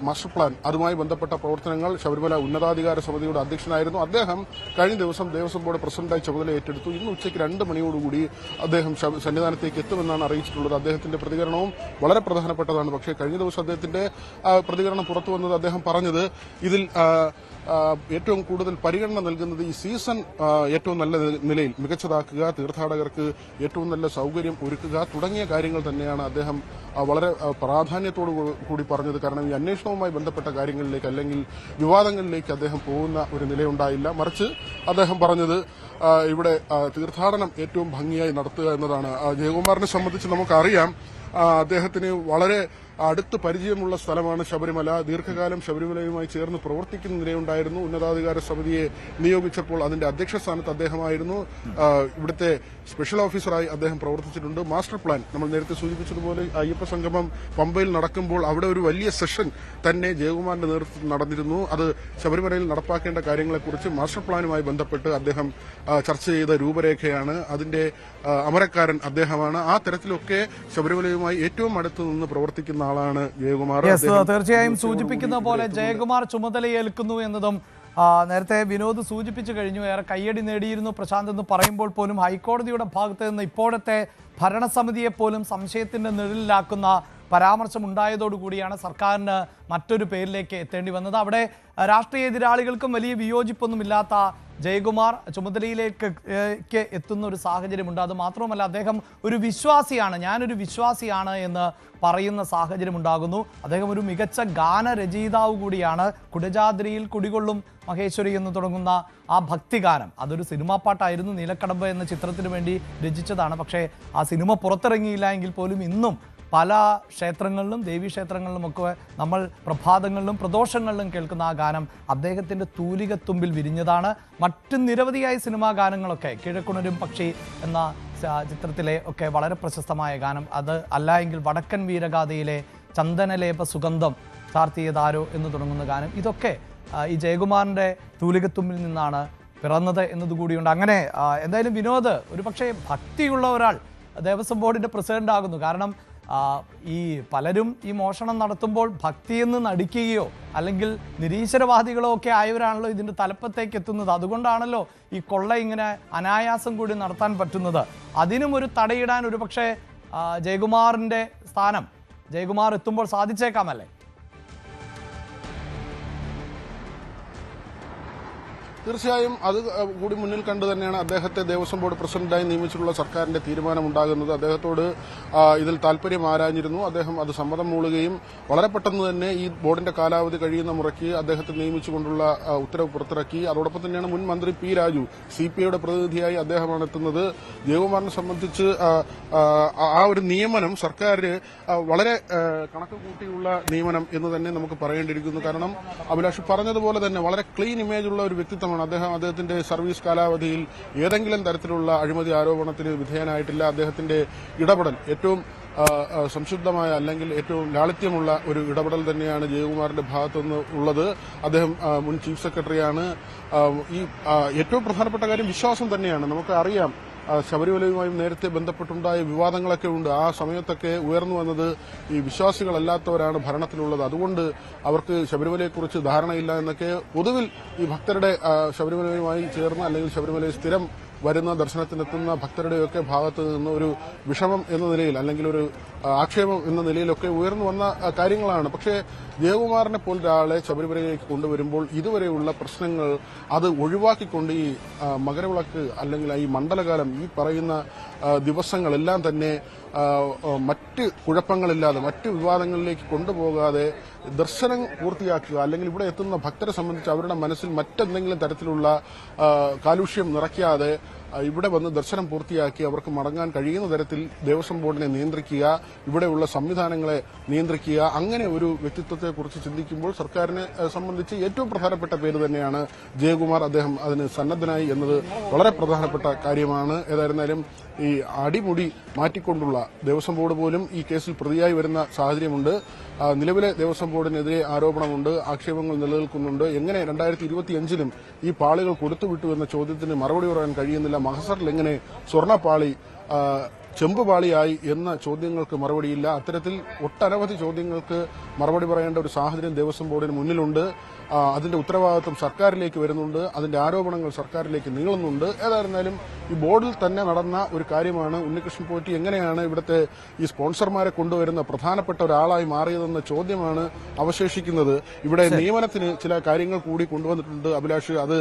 മാസ്റ്റർ പ്ലാൻ അതുമായി ബന്ധപ്പെട്ട പ്രവർത്തനങ്ങൾ ശബരിമല ഉന്നതാധികാര സമിതിയുടെ അധ്യക്ഷനായിരുന്നു. അദ്ദേഹം കഴിഞ്ഞ ദിവസം ദേവസ്വം ബോർഡ് പ്രസിഡന്റായി ചുമതല ഏറ്റെടുത്തു. ഇന്ന് ഉച്ചയ്ക്ക് 2 മണിയോടുകൂടി അദ്ദേഹം സന്നിധാനത്തേക്ക് എത്തുമെന്നാണ് അറിയിച്ചിട്ടുള്ളത്. അദ്ദേഹത്തിന്റെ പ്രതികരണവും വളരെ പ്രധാനപ്പെട്ടതാണ്. പക്ഷേ കഴിഞ്ഞ ദിവസം അദ്ദേഹത്തിന്റെ പ്രതികരണം പുറത്തു വന്നത്, അദ്ദേഹം പറഞ്ഞത് ഇതിൽ ഏറ്റവും കൂടുതൽ പരിഗണന നൽകുന്നത് ഈ സീസൺ ഏറ്റവും നല്ല നിലയിൽ മികച്ചതാക്കുക, തീർത്ഥാടകർക്ക് ഏറ്റവും നല്ല സൌകര്യം ഒരുക്കുക തുടങ്ങിയ കാര്യങ്ങൾ തന്നെയാണ് അദ്ദേഹം വളരെ പ്രാധാന്യത്തോടു കൂടി പറഞ്ഞത്. കാരണം ഈ അന്വേഷണവുമായി ബന്ധപ്പെട്ട കാര്യങ്ങളിലേക്ക് അല്ലെങ്കിൽ വിവാദങ്ങളിലേക്ക് അദ്ദേഹം പോകുന്ന ഒരു നിലയുണ്ടായില്ല. മറിച്ച് അദ്ദേഹം പറഞ്ഞത് ഇവിടെ തീർത്ഥാടനം ഏറ്റവും ഭംഗിയായി നടത്തുക എന്നതാണ്. ജയകുമാറിനെ സംബന്ധിച്ച് നമുക്കറിയാം, അദ്ദേഹത്തിന് വളരെ അടുത്ത് പരിചയമുള്ള സ്ഥലമാണ് ശബരിമല. ദീർഘകാലം ശബരിമലയുമായി ചേർന്ന് പ്രവർത്തിക്കുന്ന നിലയുണ്ടായിരുന്നു. ഉന്നതാധികാര സമിതിയെ നിയോഗിച്ചപ്പോൾ അതിന്റെ അധ്യക്ഷ സ്ഥാനത്ത് അദ്ദേഹമായിരുന്നു. ഇവിടുത്തെ സ്പെഷ്യൽ ഓഫീസറായി അദ്ദേഹം പ്രവർത്തിച്ചിട്ടുണ്ട്. മാസ്റ്റർ പ്ലാൻ നമ്മൾ നേരത്തെ സൂചിപ്പിച്ചതുപോലെ അയ്യപ്പ സംഗമം പമ്പയിൽ നടക്കുമ്പോൾ അവിടെ ഒരു വലിയ സെഷൻ തന്നെ ജയകുമാറിന്റെ നേതൃത്വത്തിൽ നടന്നിരുന്നു. അത് ശബരിമലയിൽ നടപ്പാക്കേണ്ട കാര്യങ്ങളെക്കുറിച്ച് മാസ്റ്റർ പ്ലാനുമായി ബന്ധപ്പെട്ട് അദ്ദേഹം ചർച്ച ചെയ്ത രൂപരേഖയാണ്. അതിന്റെ അമരക്കാരൻ അദ്ദേഹമാണ്. ആ തരത്തിലൊക്കെ ശബരിമലയുമായി ഏറ്റവും അടുത്ത് നിന്ന് പ്രവർത്തിക്കുന്ന ആളാണ് ജയകുമാർ. തീർച്ചയായും സൂചിപ്പിക്കുന്ന പോലെ ജയകുമാർ ചുമതലയേൽക്കുന്നു എന്നതും നേരത്തെ വിനോദ് സൂചിപ്പിച്ചു കഴിഞ്ഞു. ഏറെ കയ്യടി നേടിയിരുന്നു പ്രശാന്ത് എന്ന് പറയുമ്പോൾ പോലും ഹൈക്കോടതിയുടെ ഭാഗത്ത് നിന്ന് ഇപ്പോഴത്തെ ഭരണസമിതിയെ പോലും സംശയത്തിന്റെ നിഴലിലാക്കുന്ന പരാമർശം ഉണ്ടായതോടുകൂടിയാണ് സർക്കാരിന് മറ്റൊരു പേരിലേക്ക് എത്തേണ്ടി വന്നത്. അവിടെ രാഷ്ട്രീയ എതിരാളികൾക്കും വലിയ വിയോജിപ്പൊന്നുമില്ലാത്ത ജയകുമാർ ചുമതലയിലേക്ക് എത്തുന്ന ഒരു സാഹചര്യമുണ്ട്. അത് മാത്രവുമല്ല, അദ്ദേഹം ഒരു വിശ്വാസിയാണ്, ഞാനൊരു വിശ്വാസിയാണ് എന്ന് പറയുന്ന സാഹചര്യം ഉണ്ടാകുന്നു. അദ്ദേഹം ഒരു മികച്ച ഗാനരചയിതാവ് കൂടിയാണ്. കുടജാദ്രിയിൽ കുടികൊള്ളും മഹേശ്വരി എന്ന് തുടങ്ങുന്ന ആ ഭക്തിഗാനം, അതൊരു സിനിമാ പാട്ടായിരുന്നു. നീലക്കടമ്പ് എന്ന ചിത്രത്തിന് വേണ്ടി രചിച്ചതാണ്. പക്ഷേ ആ സിനിമ പുറത്തിറങ്ങിയില്ല എങ്കിൽ പോലും ഇന്നും പല ക്ഷേത്രങ്ങളിലും ദേവീക്ഷേത്രങ്ങളിലുമൊക്കെ നമ്മൾ പ്രഭാതങ്ങളിലും പ്രദോഷങ്ങളിലും കേൾക്കുന്ന ആ ഗാനം അദ്ദേഹത്തിൻ്റെ തൂലികത്തുമ്പിൽ വിരിഞ്ഞതാണ്. മറ്റ് നിരവധിയായ സിനിമാ ഗാനങ്ങളൊക്കെ, കിഴക്കുണരും പക്ഷി എന്ന ചിത്രത്തിലെ ഒക്കെ വളരെ പ്രശസ്തമായ ഗാനം, അത് അല്ല എങ്കിൽ വടക്കൻ വീരഗാഥയിലെ ചന്ദനലേപ സുഗന്ധം ചാർത്തിയതാരോ എന്ന് തുടങ്ങുന്ന ഗാനം, ഇതൊക്കെ ഈ ജയകുമാറിൻ്റെ തൂലികത്തുമ്പിൽ നിന്നാണ് പിറന്നത് എന്നതുകൂടിയുണ്ട്. അങ്ങനെ എന്തായാലും വിനോദ് ഒരു പക്ഷേ ഭക്തിയുള്ള ഒരാൾ ദേവസ്വം ബോർഡിൻ്റെ പ്രസിഡന്റ് ആകുന്നു. കാരണം ഈ പലരും ഈ മോഷണം നടത്തുമ്പോൾ ഭക്തിയെന്ന് നടിക്കുകയോ അല്ലെങ്കിൽ നിരീശ്വരവാദികളോ ഒക്കെ ആയവരാണല്ലോ ഇതിൻ്റെ തലപ്പത്തേക്ക് എത്തുന്നത്. അതുകൊണ്ടാണല്ലോ ഈ കൊള്ള ഇങ്ങനെ അനായാസം കൂടി നടത്താൻ പറ്റുന്നത്. അതിനും ഒരു തടയിടാൻ ഒരു പക്ഷേ ജയകുമാറിൻ്റെ സ്ഥാനം ജയകുമാർ എത്തുമ്പോൾ സാധിച്ചേക്കാമല്ലേ? തീർച്ചയായും അത് കൂടി മുന്നിൽ കണ്ടു തന്നെയാണ് അദ്ദേഹത്തെ ദേവസ്വം ബോർഡ് പ്രസിഡന്റായി നിയമിച്ചിട്ടുള്ള സർക്കാരിന്റെ തീരുമാനമുണ്ടാകുന്നത്. അദ്ദേഹത്തോട് ഇതിൽ താല്പര്യം ആരാഞ്ഞിരുന്നു. അദ്ദേഹം അത് സമ്മതം മൂളുകയും വളരെ പെട്ടെന്ന് തന്നെ ഈ ബോർഡിന്റെ കാലാവധി കഴിയുന്ന മുറയ്ക്ക് അദ്ദേഹത്തെ നിയമിച്ചുകൊണ്ടുള്ള ഉത്തരവ് പുറത്തിറക്കി. അതോടൊപ്പം തന്നെയാണ് മുൻ മന്ത്രി പി രാജു CPIയുടെ പ്രതിനിധിയായി അദ്ദേഹമാണ് എത്തുന്നത്. ജയകുമാറിനെ സംബന്ധിച്ച് ആ ഒരു നിയമനം സർക്കാർ വളരെ കണക്ക് കൂട്ടിയുള്ള നിയമനം എന്ന് തന്നെ നമുക്ക് പറയേണ്ടിയിരിക്കുന്നു. കാരണം അഭിലാഷ് പറഞ്ഞതുപോലെ തന്നെ വളരെ ക്ലീൻ ഇമേജുള്ള ഒരു വ്യക്തിത്വമാണ് അദ്ദേഹം. അദ്ദേഹത്തിന്റെ സർവീസ് കാലാവധിയിൽ ഏതെങ്കിലും തരത്തിലുള്ള അഴിമതി ആരോപണത്തിന് വിധേയനായിട്ടില്ല. അദ്ദേഹത്തിന്റെ ഇടപെടൽ ഏറ്റവും സംശുദ്ധമായ അല്ലെങ്കിൽ ഏറ്റവും ലാളിത്യമുള്ള ഒരു ഇടപെടൽ തന്നെയാണ് ജയകുമാറിന്റെ ഭാഗത്തുനിന്ന് ഉള്ളത്. അദ്ദേഹം മുൻ ചീഫ് സെക്രട്ടറിയാണ്. ഈ ഏറ്റവും പ്രധാനപ്പെട്ട കാര്യം വിശ്വാസം തന്നെയാണ്. നമുക്ക് അറിയാം, ശബരിമലയുമായും നേരത്തെ ബന്ധപ്പെട്ടുണ്ടായ വിവാദങ്ങളൊക്കെ ഉണ്ട്. ആ സമയത്തൊക്കെ ഉയർന്നു വന്നത് ഈ വിശ്വാസികളല്ലാത്തവരാണ് ഭരണത്തിലുള്ളത്, അതുകൊണ്ട് അവർക്ക് ശബരിമലയെക്കുറിച്ച് ധാരണയില്ല എന്നൊക്കെ പൊതുവിൽ ഈ ഭക്തരുടെ ശബരിമലയുമായി ചേർന്ന് അല്ലെങ്കിൽ ശബരിമലയിൽ സ്ഥിരം വരുന്ന ദർശനത്തിനെത്തുന്ന ഭക്തരുടെയൊക്കെ ഭാഗത്ത് നിന്ന് ഒരു വിഷമം എന്ന നിലയിൽ അല്ലെങ്കിൽ ഒരു ആക്ഷേപം എന്ന നിലയിലൊക്കെ ഉയർന്നു വന്ന കാര്യങ്ങളാണ്. പക്ഷേ ജയകുമാറിനെ പോലൊരാളെ ശബരിമലയിലേക്ക് കൊണ്ടുവരുമ്പോൾ ഇതുവരെയുള്ള പ്രശ്നങ്ങൾ അത് ഒഴിവാക്കിക്കൊണ്ട് ഈ മകരവിളക്ക് അല്ലെങ്കിൽ ഈ മണ്ഡലകാലം ഈ പറയുന്ന ദിവസങ്ങളെല്ലാം തന്നെ മറ്റ് കുഴപ്പങ്ങളില്ലാതെ മറ്റ് വിവാദങ്ങളിലേക്ക് കൊണ്ടുപോകാതെ ദർശനം പൂർത്തിയാക്കുക, അല്ലെങ്കിൽ ഇവിടെ എത്തുന്ന ഭക്തരെ സംബന്ധിച്ച് അവരുടെ മനസ്സിൽ മറ്റെന്തെങ്കിലും തരത്തിലുള്ള കാലുഷ്യം നിറയ്ക്കാതെ ഇവിടെ വന്ന് ദർശനം പൂർത്തിയാക്കി അവർക്ക് മടങ്ങാൻ കഴിയുന്ന തരത്തിൽ ദേവസ്വം ബോർഡിനെ നിയന്ത്രിക്കുക, ഇവിടെയുള്ള സംവിധാനങ്ങളെ നിയന്ത്രിക്കുക, അങ്ങനെ ഒരു വ്യക്തിത്വത്തെക്കുറിച്ച് ചിന്തിക്കുമ്പോൾ സർക്കാരിനെ സംബന്ധിച്ച് ഏറ്റവും പ്രധാനപ്പെട്ട പേര് തന്നെയാണ് ജയകുമാർ. അദ്ദേഹം അതിന് സന്നദ്ധനായി എന്നത് വളരെ പ്രധാനപ്പെട്ട കാര്യമാണ്. ഏതായിരുന്നാലും ഈ അടിമുടി മാറ്റിക്കൊണ്ടുള്ള ദേവസ്വം ബോർഡ് പോലും ഈ കേസിൽ പ്രതിയായി വരുന്ന സാഹചര്യമുണ്ട്. നിലവിലെ ദേവസ്വം ബോർഡിനെതിരെ ആരോപണമുണ്ട്, ആക്ഷേപങ്ങൾ നിലനിൽക്കുന്നുണ്ട്. എങ്ങനെ 2025-ലും ഈ പാളികൾ കൊടുത്തുവിട്ടു എന്ന ചോദ്യത്തിന് മറുപടി പറയാൻ കഴിയുന്നില്ല. മഹസറിൽ എങ്ങനെ സ്വർണ്ണപ്പാളി ചെമ്പുപാളിയായി എന്ന ചോദ്യങ്ങൾക്ക് മറുപടിയില്ല. അത്തരത്തിൽ ഒട്ടനവധി ചോദ്യങ്ങൾക്ക് മറുപടി പറയേണ്ട ഒരു സാഹചര്യം ദേവസ്വം ബോർഡിന് മുന്നിലുണ്ട്. അതിന്റെ ഉത്തരവാദിത്വം സർക്കാരിലേക്ക് വരുന്നുണ്ട്, അതിന്റെ ആരോപണങ്ങൾ സർക്കാരിലേക്ക് നീളുന്നുണ്ട്. ഏതായിരുന്നാലും ഈ ബോർഡിൽ തന്നെ നടന്ന ഒരു കാര്യമാണ് ഉണ്ണികൃഷ്ണൻ പോറ്റി എങ്ങനെയാണ് ഇവിടുത്തെ ഈ സ്പോൺസർമാരെ കൊണ്ടുവരുന്ന പ്രധാനപ്പെട്ട ഒരാളായി മാറിയതെന്ന ചോദ്യമാണ് അവശേഷിക്കുന്നത്. ഇവിടെ നിയമനത്തിന് ചില കാര്യങ്ങൾ കൂടി കൊണ്ടുവന്നിട്ടുണ്ട് അഭിലാഷ്. അത്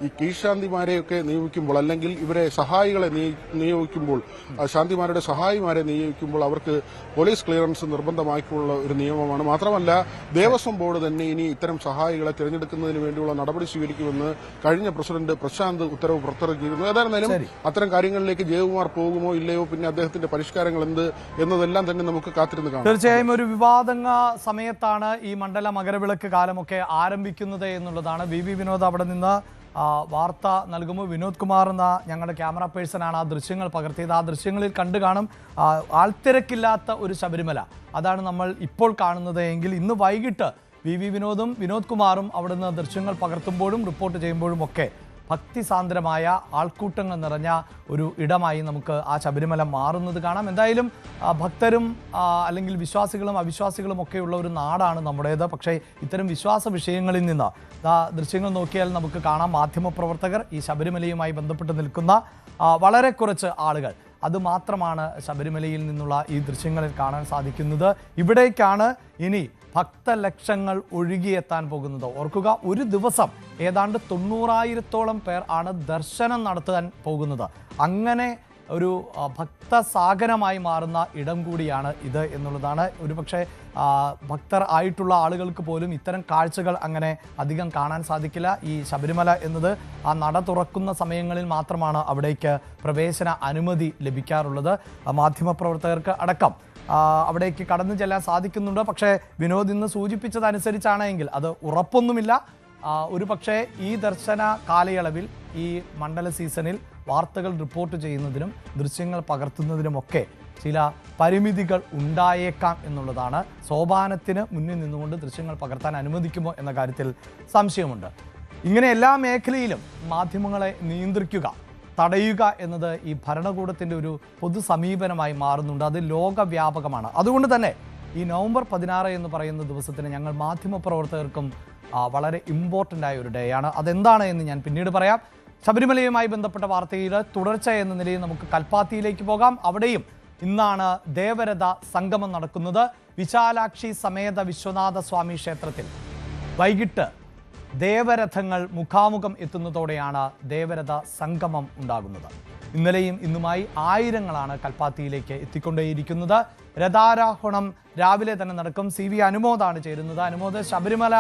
ഈ കീഴ്ശാന്തിമാരെയൊക്കെ നിയോഗിക്കുമ്പോൾ അല്ലെങ്കിൽ ഇവരെ സഹായികളെ നിയോഗിക്കുമ്പോൾ, ശാന്തിമാരുടെ സഹായിമാരെ നിയോഗിക്കുമ്പോൾ അവർക്ക് പോലീസ് ക്ലിയറൻസ് നിർബന്ധമാക്കിയുള്ള ഒരു നിയമമാണ്. മാത്രമല്ല ദേവസ്വം ബോർഡ് തന്നെ ഇനി ഇത്തരം സഹായികളെ തിരഞ്ഞെടുക്കുന്നതിന് വേണ്ടിയുള്ള നടപടി സ്വീകരിക്കുമെന്ന് കഴിഞ്ഞ പ്രസിഡന്റ് പ്രശാന്ത് ഉത്തരവ് പുറത്തിറക്കിയിരുന്നു. ഏതായിരുന്നാലും അത്തരം കാര്യങ്ങളിലേക്ക് ജയകുമാർ പോകുമോ ഇല്ലയോ, പിന്നെ അദ്ദേഹത്തിന്റെ പരിഷ്കാരങ്ങൾ എന്ത് എന്നതെല്ലാം തന്നെ നമുക്ക് കാത്തിരുന്ന് കാണാം. തീർച്ചയായും ഒരു വിവാദങ്ങ സമയത്താണ് ഈ മണ്ഡല മകരവിളക്ക് കാലമൊക്കെ ആരംഭിക്കുന്നത് എന്നുള്ളതാണ്. വി വിനോദ് അവിടെ നിന്ന് വാർത്ത നൽകുമ്പോൾ വിനോദ് കുമാർ എന്ന ഞങ്ങളുടെ ക്യാമറ പേഴ്സണാണ് ആ ദൃശ്യങ്ങൾ പകർത്തിയത്. ആ ദൃശ്യങ്ങളിൽ കണ്ടു കാണും ആൾത്തിരക്കില്ലാത്ത ഒരു ശബരിമല. അതാണ് നമ്മൾ ഇപ്പോൾ കാണുന്നത് എങ്കിൽ ഇന്ന് വൈകിട്ട് വി വിനോദും വിനോദ് കുമാറും അവിടുന്ന് ദൃശ്യങ്ങൾ പകർത്തുമ്പോഴും റിപ്പോർട്ട് ചെയ്യുമ്പോഴും ഒക്കെ ഭക്തിസാന്ദ്രമായ ആൾക്കൂട്ടങ്ങൾ നിറഞ്ഞ ഒരു ഇടമായി നമുക്ക് ആ ശബരിമല മാറുന്നത് കാണാം. എന്തായാലും ഭക്തരും അല്ലെങ്കിൽ വിശ്വാസികളും അവിശ്വാസികളും ഒക്കെയുള്ള ഒരു നാടാണ് നമ്മുടേത്. പക്ഷേ ഇത്തരം വിശ്വാസ വിഷയങ്ങളിൽ നിന്ന് ദൃശ്യങ്ങൾ നോക്കിയാൽ നമുക്ക് കാണാം മാധ്യമപ്രവർത്തകർ ഈ ശബരിമലയുമായി ബന്ധപ്പെട്ട് നിൽക്കുന്ന വളരെ കുറച്ച് ആളുകൾ അതുമാത്രമാണ് ശബരിമലയിൽ നിന്നുള്ള ഈ ദൃശ്യങ്ങളിൽ കാണാൻ സാധിക്കുന്നത്. ഇവിടേക്കാണ് ഇനി ഭക്തലക്ഷങ്ങൾ ഒഴുകിയെത്താൻ പോകുന്നത്. ഓർക്കുക, ഒരു ദിവസം ഏതാണ്ട് 90,000-ഓളം പേർ ആണ് ദർശനം നടത്താൻ പോകുന്നത്. അങ്ങനെ ഒരു ഭക്തസാഗരമായി മാറുന്ന ഇടം കൂടിയാണ് ഇത് എന്നുള്ളതാണ്. ഒരുപക്ഷെ ഭക്തർ ആയിട്ടുള്ള ആളുകൾക്ക് പോലും ഇത്തരം കാഴ്ചകൾ അങ്ങനെ അധികം കാണാൻ സാധിക്കില്ല. ഈ ശബരിമല എന്നത് ആ നട തുറക്കുന്ന സമയങ്ങളിൽ മാത്രമാണ് അവിടേക്ക് പ്രവേശന അനുമതി ലഭിക്കാറുള്ളത്. മാധ്യമപ്രവർത്തകർക്ക് അടക്കം അവിടേക്ക് കടന്നു ചെല്ലാൻ സാധിക്കുന്നുണ്ട്. പക്ഷേ വിനോദ് ഇന്ന് സൂചിപ്പിച്ചതനുസരിച്ചാണെങ്കിൽ അത് ഉറപ്പൊന്നുമില്ല. ഒരു പക്ഷേ ഈ ദർശന കാലയളവിൽ ഈ മണ്ഡല സീസണിൽ വാർത്തകൾ റിപ്പോർട്ട് ചെയ്യുന്നതിനും ദൃശ്യങ്ങൾ പകർത്തുന്നതിനുമൊക്കെ ചില പരിമിതികൾ ഉണ്ടായേക്കാം എന്നുള്ളതാണ്. സോപാനത്തിന് മുന്നിൽ നിന്നുകൊണ്ട് ദൃശ്യങ്ങൾ പകർത്താൻ അനുവദിക്കുമോ എന്ന കാര്യത്തിൽ സംശയമുണ്ട്. ഇങ്ങനെ എല്ലാ മേഖലയിലും മാധ്യമങ്ങളെ നിയന്ത്രിക്കുക, തടയുക എന്നത് ഈ ഭരണകൂടത്തിൻ്റെ ഒരു പൊതു സമീപനമായി മാറുന്നുണ്ട്. അത് ലോകവ്യാപകമാണ്. അതുകൊണ്ട് തന്നെ ഈ നവംബർ 16 എന്ന് പറയുന്ന ദിവസത്തിന് ഞങ്ങൾ മാധ്യമപ്രവർത്തകർക്കും വളരെ ഇമ്പോർട്ടൻ്റ് ആയ ഒരു ഡേ ആണ്. അതെന്താണ് എന്ന് ഞാൻ പിന്നീട് പറയാം. ശബരിമലയുമായി ബന്ധപ്പെട്ട വാർത്തയിൽ തുടർച്ച എന്ന നിലയിൽ നമുക്ക് കൽപ്പാത്തിയിലേക്ക് പോകാം. അവിടെയും ഇന്നാണ് ദേവരഥ സംഗമം നടക്കുന്നത്. വിശാലാക്ഷി സമേത വിശ്വനാഥ സ്വാമി ക്ഷേത്രത്തിൽ വൈകിട്ട് ദേവരഥങ്ങൾ മുഖാമുഖം എത്തുന്നതോടെയാണ് ദേവരഥ സംഗമം ഉണ്ടാകുന്നത്. ഇന്നലെയും ഇന്നുമായി ആയിരങ്ങളാണ് കൽപ്പാത്തിയിലേക്ക് എത്തിക്കൊണ്ടേയിരിക്കുന്നത്. രഥാരോഹണം രാവിലെ തന്നെ നടക്കും. CV അനുമോദാണ് ചേരുന്നത്. അനുമോദ്, ശബരിമല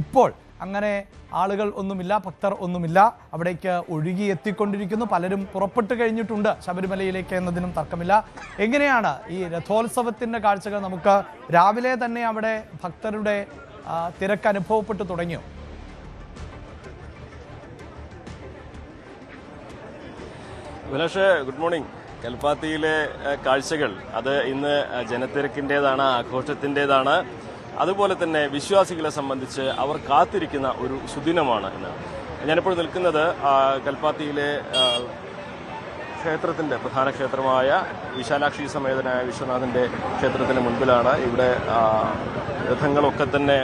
ഇപ്പോൾ അങ്ങനെ ആളുകൾ ഒന്നുമില്ല, ഭക്തർ ഒന്നുമില്ല, അവിടേക്ക് ഒഴുകി എത്തിക്കൊണ്ടിരിക്കുന്നു. പലരും പുറപ്പെട്ടു കഴിഞ്ഞിട്ടുണ്ട് ശബരിമലയിലേക്ക് എന്നതിനും തർക്കമില്ല. എങ്ങനെയാണ് ഈ രഥോത്സവത്തിൻ്റെ കാഴ്ചകൾ? നമുക്ക് രാവിലെ തന്നെ അവിടെ ഭക്തരുടെ തിരക്ക് അനുഭവപ്പെട്ടു തുടങ്ങിയോ? Abhilash, good morning. കൽപ്പാത്തിയിലെ കാഴ്ചകൾ അത് ഇന്ന് ജനത്തിരക്കിൻ്റേതാണ്, ആഘോഷത്തിൻ്റേതാണ്. അതുപോലെ തന്നെ വിശ്വാസികളെ സംബന്ധിച്ച് അവർ കാത്തിരിക്കുന്ന ഒരു സുദിനമാണ് ഇന്ന്. ഞാനിപ്പോൾ നിൽക്കുന്നത് കൽപ്പാത്തിയിലെ ക്ഷേത്രത്തിൻ്റെ പ്രധാന ക്ഷേത്രമായ വിശാലാക്ഷി സമേതനായ വിശ്വനാഥൻ്റെ ക്ഷേത്രത്തിന് മുൻപിലാണ്. ഇവിടെ രഥങ്ങളൊക്കെ തന്നെ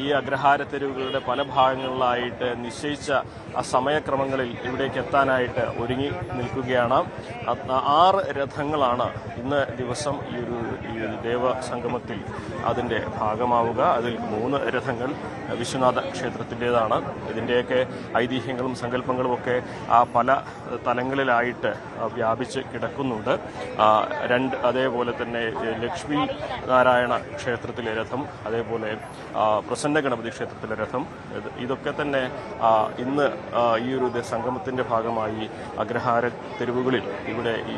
ഈ അഗ്രഹാര തെരുവുകളുടെ പല ഭാഗങ്ങളിലായിട്ട് നിശ്ചയിച്ച ആ സമയക്രമങ്ങളിൽ ഇവിടേക്ക് എത്താനായിട്ട് ഒരുങ്ങി നിൽക്കുകയാണ്. 6 രഥങ്ങളാണ് ഇന്ന് ദിവസം ഈ ദേവസംഗമത്തിൽ അതിൻ്റെ ഭാഗമാവുക. അതിൽ 3 രഥങ്ങൾ വിശ്വനാഥ ക്ഷേത്രത്തിൻ്റെതാണ്. ഇതിൻ്റെയൊക്കെ ഐതിഹ്യങ്ങളും സങ്കല്പങ്ങളും ഒക്കെ പല തലങ്ങളിലായിട്ട് വ്യാപിച്ച് കിടക്കുന്നുണ്ട്. അതേപോലെ തന്നെ ലക്ഷ്മി നാരായണ ക്ഷേത്രത്തിലെ രഥം, അതേപോലെ പ്രസന്ന ഗണപതി ക്ഷേത്രത്തിലെ രഥം, ഇതൊക്കെ തന്നെ ഇന്ന് ഈ സംഗമത്തിൻ്റെ ഭാഗമായി അഗ്രഹാര തെരുവുകളിൽ ഇവിടെ ഈ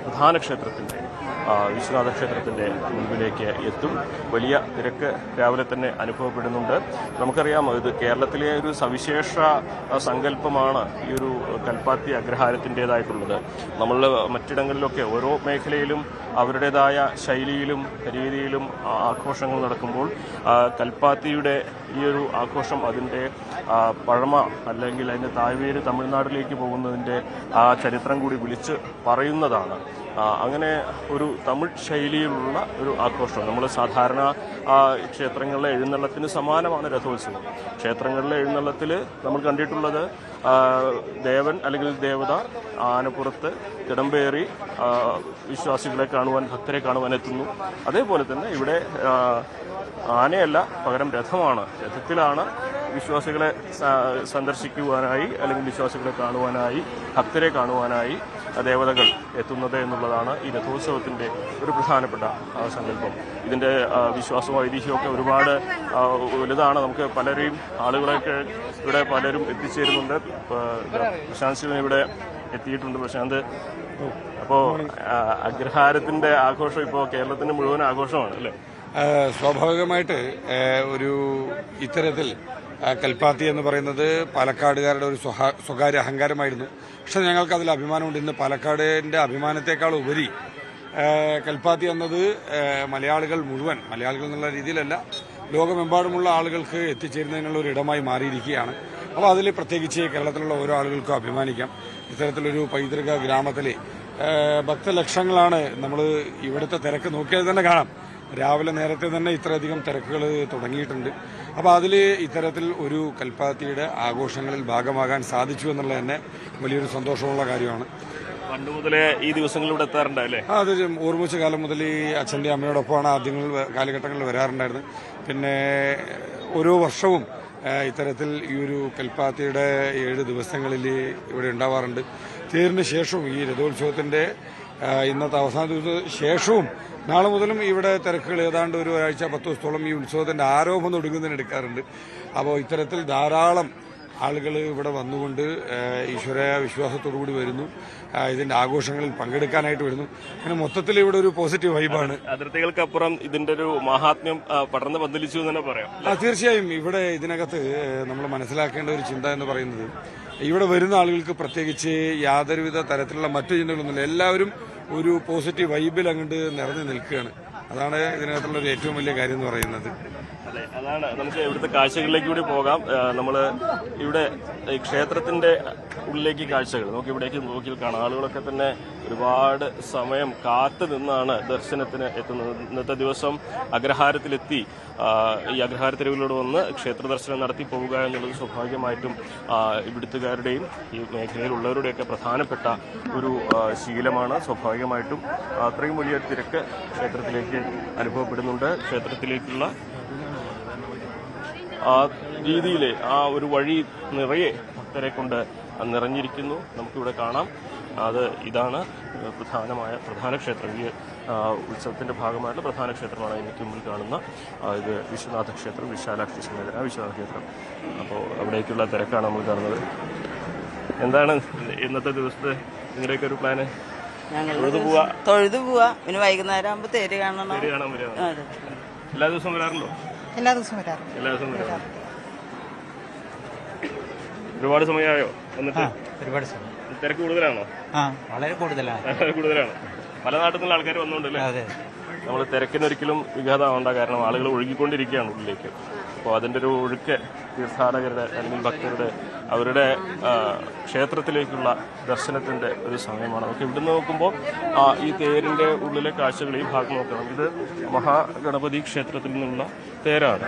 പ്രധാന ക്ഷേത്രത്തിൻ്റെ വിശ്വനാഥ ക്ഷേത്രത്തിൻ്റെ മുൻപിലേക്ക് എത്തും. വലിയ തിരക്ക് രാവിലെ തന്നെ അനുഭവപ്പെടുന്നുണ്ട്. നമുക്കറിയാം, ഇത് കേരളത്തിലെ ഒരു സവിശേഷ സങ്കല്പമാണ് ഈ കൽപ്പാത്തി അഗ്രഹാരത്തിൻ്റെതായിട്ടുള്ളത്. നമ്മൾ മറ്റിടങ്ങളിലൊക്കെ ഓരോ മേഖലയിലും അവരുടേതായ ശൈലിയിലും രീതിയിലും ആഘോഷങ്ങൾ നടക്കുമ്പോൾ കൽപ്പാത്തിയുടെ ഈ ആഘോഷം അതിൻ്റെ പഴമ അല്ലെങ്കിൽ അതിൻ്റെ താഴ്വേര് തമിഴ്നാട്ടിലേക്ക് പോകുന്നതിൻ്റെ ആ ചരിത്രം കൂടി വിളിച്ച് പറയുന്നതാണ്. അങ്ങനെ ഒരു തമിഴ് ശൈലിയിലുള്ള ഒരു ആഘോഷം. നമ്മൾ സാധാരണ ക്ഷേത്രങ്ങളിലെ എഴുന്നള്ളത്തിന് സമാനമാണ് രഥോത്സവം. ക്ഷേത്രങ്ങളിലെ എഴുന്നള്ളത്തിൽ നമ്മൾ കണ്ടിട്ടുള്ളത് ദേവൻ അല്ലെങ്കിൽ ദേവത ആനപ്പുറത്ത് തിടമ്പേറി വിശ്വാസികളെ കാണുവാൻ, ഭക്തരെ കാണുവാൻ എത്തുന്നു. അതേപോലെ തന്നെ ഇവിടെ ആനയല്ല, പകരം രഥമാണ്. രഥത്തിലാണ് വിശ്വാസികളെ സന്ദർശിക്കുവാനായി അല്ലെങ്കിൽ വിശ്വാസികളെ കാണുവാനായി, ഭക്തരെ കാണുവാനായി ദേവതകൾ എത്തുന്നത് എന്നുള്ളതാണ് ഈ രഥോത്സവത്തിൻ്റെ ഒരു പ്രധാനപ്പെട്ട സങ്കല്പം. ഇതിൻ്റെ വിശ്വാസവും ഐതിഹ്യമൊക്കെ ഒരുപാട് വലുതാണ്. നമുക്ക് പലരെയും ആളുകളൊക്കെ ഇവിടെ പലരും എത്തിച്ചേരുന്നുണ്ട്. പ്രശാന്ത് ശിവൻ ഇവിടെ എത്തിയിട്ടുണ്ട്. പ്രശാന്ത്, അപ്പോൾ അഗ്രഹാരത്തിൻ്റെ ആഘോഷം ഇപ്പോൾ കേരളത്തിൻ്റെ മുഴുവൻ ആഘോഷമാണ് അല്ലേ? സ്വാഭാവികമായിട്ട് ഇത്തരത്തിൽ കൽപ്പാത്തി എന്ന് പറയുന്നത് പാലക്കാടുകാരുടെ ഒരു സ്വകാര്യ അഹങ്കാരമായിരുന്നു. പക്ഷെ ഞങ്ങൾക്ക് അതിൽ അഭിമാനമുണ്ട്. ഇന്ന് പാലക്കാടിൻ്റെ അഭിമാനത്തെക്കാൾ ഉപരി കൽപ്പാത്തി എന്നത് മലയാളികൾ മുഴുവൻ, മലയാളികൾ എന്നുള്ള രീതിയിലല്ല, ലോകമെമ്പാടുമുള്ള ആളുകൾക്ക് എത്തിച്ചേരുന്നതിനുള്ള ഒരു ഇടമായി മാറിയിരിക്കുകയാണ്. അപ്പോൾ അതിൽ പ്രത്യേകിച്ച് കേരളത്തിലുള്ള ഓരോ ആളുകൾക്കും അഭിമാനിക്കാം. ഇത്തരത്തിലൊരു പൈതൃക ഗ്രാമത്തിലെ ഭക്തലക്ഷങ്ങളാണ്. നമ്മൾ ഇവിടുത്തെ തിരക്ക് നോക്കിയാൽ തന്നെ കാണാം. രാവിലെ നേരത്തെ തന്നെ ഇത്രയധികം തിരക്കുകൾ തുടങ്ങിയിട്ടുണ്ട്. അപ്പോൾ അതിൽ ഇത്തരത്തിൽ ഒരു കൽപ്പാത്തിയുടെ ആഘോഷങ്ങളിൽ ഭാഗമാകാൻ സാധിച്ചു എന്നുള്ളത് തന്നെ വലിയൊരു സന്തോഷമുള്ള കാര്യമാണ്. പണ്ട് മുതലേ ഈ ദിവസങ്ങളിലൂടെ എത്താറുണ്ടല്ലേ? അത് ഓർമ്മിച്ച കാലം മുതൽ ഈ അച്ഛൻ്റെ അമ്മയോടൊപ്പമാണ് കാലഘട്ടങ്ങളിൽ വരാറുണ്ടായിരുന്നത്. പിന്നെ ഓരോ വർഷവും ഇത്തരത്തിൽ ഈ കൽപ്പാത്തിയുടെ 7 ദിവസങ്ങളിൽ ഇവിടെ ഉണ്ടാവാറുണ്ട്. തേരിന് ശേഷവും ഈ രഥോത്സവത്തിൻ്റെ ഇന്നത്തെ അവസാന ദിവസത്തിന് ശേഷവും നാളെ മുതലും ഇവിടെ തിരക്കുകൾ ഏതാണ്ട് ഒരാഴ്ച 10 ദിവസത്തോളം ഈ ഉത്സവത്തിൻ്റെ ആരോപണം ഒടുങ്ങുന്നതിന് എടുക്കാറുണ്ട്. അപ്പോൾ ഇത്തരത്തിൽ ധാരാളം ആളുകൾ ഇവിടെ വന്നുകൊണ്ട് ഈശ്വര വിശ്വാസത്തോടുകൂടി വരുന്നു, ഇതിന്റെ ആഘോഷങ്ങളിൽ പങ്കെടുക്കാനായിട്ട് വരുന്നു. അങ്ങനെ മൊത്തത്തിൽ ഇവിടെ ഒരു പോസിറ്റീവ് വൈബാണ്. അതിർത്തികൾക്കപ്പുറം ഇതിന്റെ ഒരു മഹാത്മ്യം പടർന്ന് പന്തലിച്ചു എന്ന് തന്നെ പറയാം. തീർച്ചയായും ഇവിടെ ഇതിനകത്ത് നമ്മൾ മനസ്സിലാക്കേണ്ട ഒരു ചിന്ത എന്ന് പറയുന്നത്, ഇവിടെ വരുന്ന ആളുകൾക്ക് പ്രത്യേകിച്ച് യാതൊരുവിധ തരത്തിലുള്ള മറ്റു ചിന്തകളൊന്നുമില്ല. എല്ലാവരും ഒരു പോസിറ്റീവ് വൈബിൽ അങ്ങോട്ട് നിറഞ്ഞു നിൽക്കുകയാണ്. അതാണ് ഇതിനകത്തുള്ള ഒരു ഏറ്റവും വലിയ കാര്യം എന്ന് പറയുന്നത്. അതെ, അതാണ്. നമുക്ക് ഇവിടുത്തെ കാഴ്ചകളിലേക്ക് കൂടി പോകാം. നമ്മൾ ഇവിടെ ക്ഷേത്രത്തിന്റെ ഉള്ളിലേക്ക് കാഴ്ചകൾ നമുക്ക് ഇവിടേക്ക് നോക്കി കാണാം. ആളുകളൊക്കെ തന്നെ ഒരുപാട് സമയം കാത്തു നിന്നാണ് ദർശനത്തിന് എത്തുന്നത്. ഇന്നത്തെ ദിവസം അഗ്രഹാരത്തിലെത്തി ഈ അഗ്രഹാര തെരുവിലൂടെ വന്ന് ക്ഷേത്ര ദർശനം നടത്തി പോവുക എന്നുള്ളത് സ്വാഭാവികമായിട്ടും ഇവിടുത്തുകാരുടെയും ഈ മേഖലയിലുള്ളവരുടെയൊക്കെ പ്രധാനപ്പെട്ട ഒരു ശീലമാണ്. സ്വാഭാവികമായിട്ടും അത്രയും വലിയ തിരക്ക് ക്ഷേത്രത്തിലേക്ക് അനുഭവപ്പെടുന്നുണ്ട്. ക്ഷേത്രത്തിലേക്കുള്ള ആ രീതിയിലെ ആ ഒരു വഴി നിറയെ ഭക്തരെ കൊണ്ട് നിറഞ്ഞിരിക്കുന്നു. നമുക്കിവിടെ കാണാം. ഇതാണ് പ്രധാന ക്ഷേത്രം. ഈ ഉത്സവത്തിന്റെ ഭാഗമായിട്ടുള്ള പ്രധാന ക്ഷേത്രമാണ് എനിക്ക് മുമ്പിൽ കാണുന്ന ഇത് വിശ്വനാഥ ക്ഷേത്രം, വിശാലാക്ഷി സമേതന വിശ്വനാഥ ക്ഷേത്രം. അപ്പോൾ അവിടേക്കുള്ള തിരക്കാണ് നമ്മൾ കാണുന്നത്. എന്താണ് ഇന്നത്തെ ദിവസത്തെ നിങ്ങളുടെയൊക്കെ ഒരു പ്ലാന്? തൊഴുതു പോവാ, പിന്നെ വൈകുന്നേരം ആകുമ്പോൾ തേര് കാണണം. തേര് കാണാൻ വരിക. എല്ലാ ദിവസവും വരാറുണ്ടോ? എല്ലാ ദിവസവും വരാറുണ്ട്. എല്ലാ ദിവസവും വരാറുണ്ട്. ഒരുപാട് സമയമായോ വന്നിട്ട്? ഒരുപാട് സമയം. തിരക്ക് കൂടുതലാണോ? വളരെ കൂടുതലാണ്. കൂടുതലാണ്. പല നാട്ടിൽ നിന്നുള്ള ആൾക്കാർ വന്നുകൊണ്ടല്ലേ? നമ്മൾ തിരക്കിനൊരിക്കലും വിഘാതമാവണ്ട. കാരണം ആളുകൾ ഒഴുകിക്കൊണ്ടിരിക്കുകയാണ് ഉള്ളിലേക്ക്. അപ്പോൾ അതിൻ്റെ ഒരു ഒഴുക്ക് തീർത്ഥാടകരുടെ അല്ലെങ്കിൽ ഭക്തരുടെ അവരുടെ ക്ഷേത്രത്തിലേക്കുള്ള ദർശനത്തിൻ്റെ ഒരു സമയമാണ്. നമുക്ക് ഇവിടുന്ന് നോക്കുമ്പോൾ ഈ തേരിൻ്റെ ഉള്ളിലെ കാഴ്ചകൾ ഈ ഭാഗം നോക്കണം. ഇത് മഹാഗണപതി ക്ഷേത്രത്തിൽ നിന്നുള്ള തേരാണ്.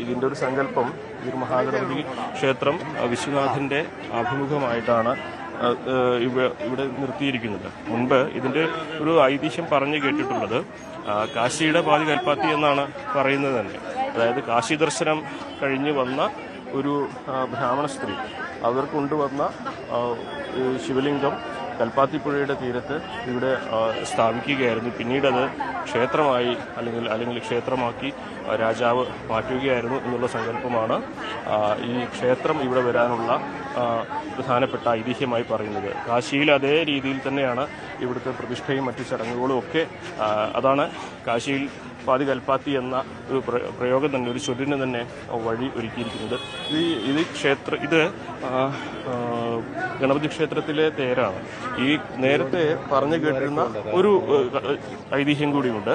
ഇതിൻ്റെ ഒരു സങ്കല്പം ഈ മഹാഗണപതി ക്ഷേത്രം വിശ്വനാഥൻ്റെ അഭിമുഖമായിട്ടാണ് ഇവിടെ നിർത്തിയിരിക്കുന്നത്. മുൻപ് ഇതിൻ്റെ ഒരു ഐതിഹ്യം പറഞ്ഞു കേട്ടിട്ടുള്ളത് കാശിയുടെ പാതി കൽപ്പാത്തി എന്നാണ് പറയുന്നത് തന്നെ. അതായത് കാശി ദർശനം കഴിഞ്ഞ് വന്ന ഒരു ബ്രാഹ്മണ സ്ത്രീ അവർ കൊണ്ടുവന്ന ശിവലിംഗം കൽപ്പാത്തിപ്പുഴയുടെ തീരത്ത് ഇവിടെ സ്ഥാപിക്കുകയായിരുന്നു. പിന്നീട് അത് ക്ഷേത്രമായി അല്ലെങ്കിൽ ക്ഷേത്രമാക്കി രാജാവ് മാറ്റുകയായിരുന്നു എന്നുള്ള സങ്കല്പമാണ് ഈ ക്ഷേത്രം ഇവിടെ വരാനുള്ള പ്രധാനപ്പെട്ട ഐതിഹ്യമായി പറയുന്നത്. കാശിയിൽ അതേ രീതിയിൽ തന്നെയാണ് ഇവിടുത്തെ പ്രതിഷ്ഠയും മറ്റു ചടങ്ങുകളും ഒക്കെ. അതാണ് കാശിയിൽ പാതി കൽപ്പാത്തി എന്ന ഒരു പ്രയോഗം തന്നെ, ഒരു ചൊല്ലിന് തന്നെ വഴി ഒരുക്കിയിരിക്കുന്നത്. ഇത് ഗണപതി ക്ഷേത്രത്തിലെ തേരാണ്. ഈ നേരത്തെ പറഞ്ഞു കേട്ടിരുന്ന ഒരു ഐതിഹ്യം കൂടിയുണ്ട്.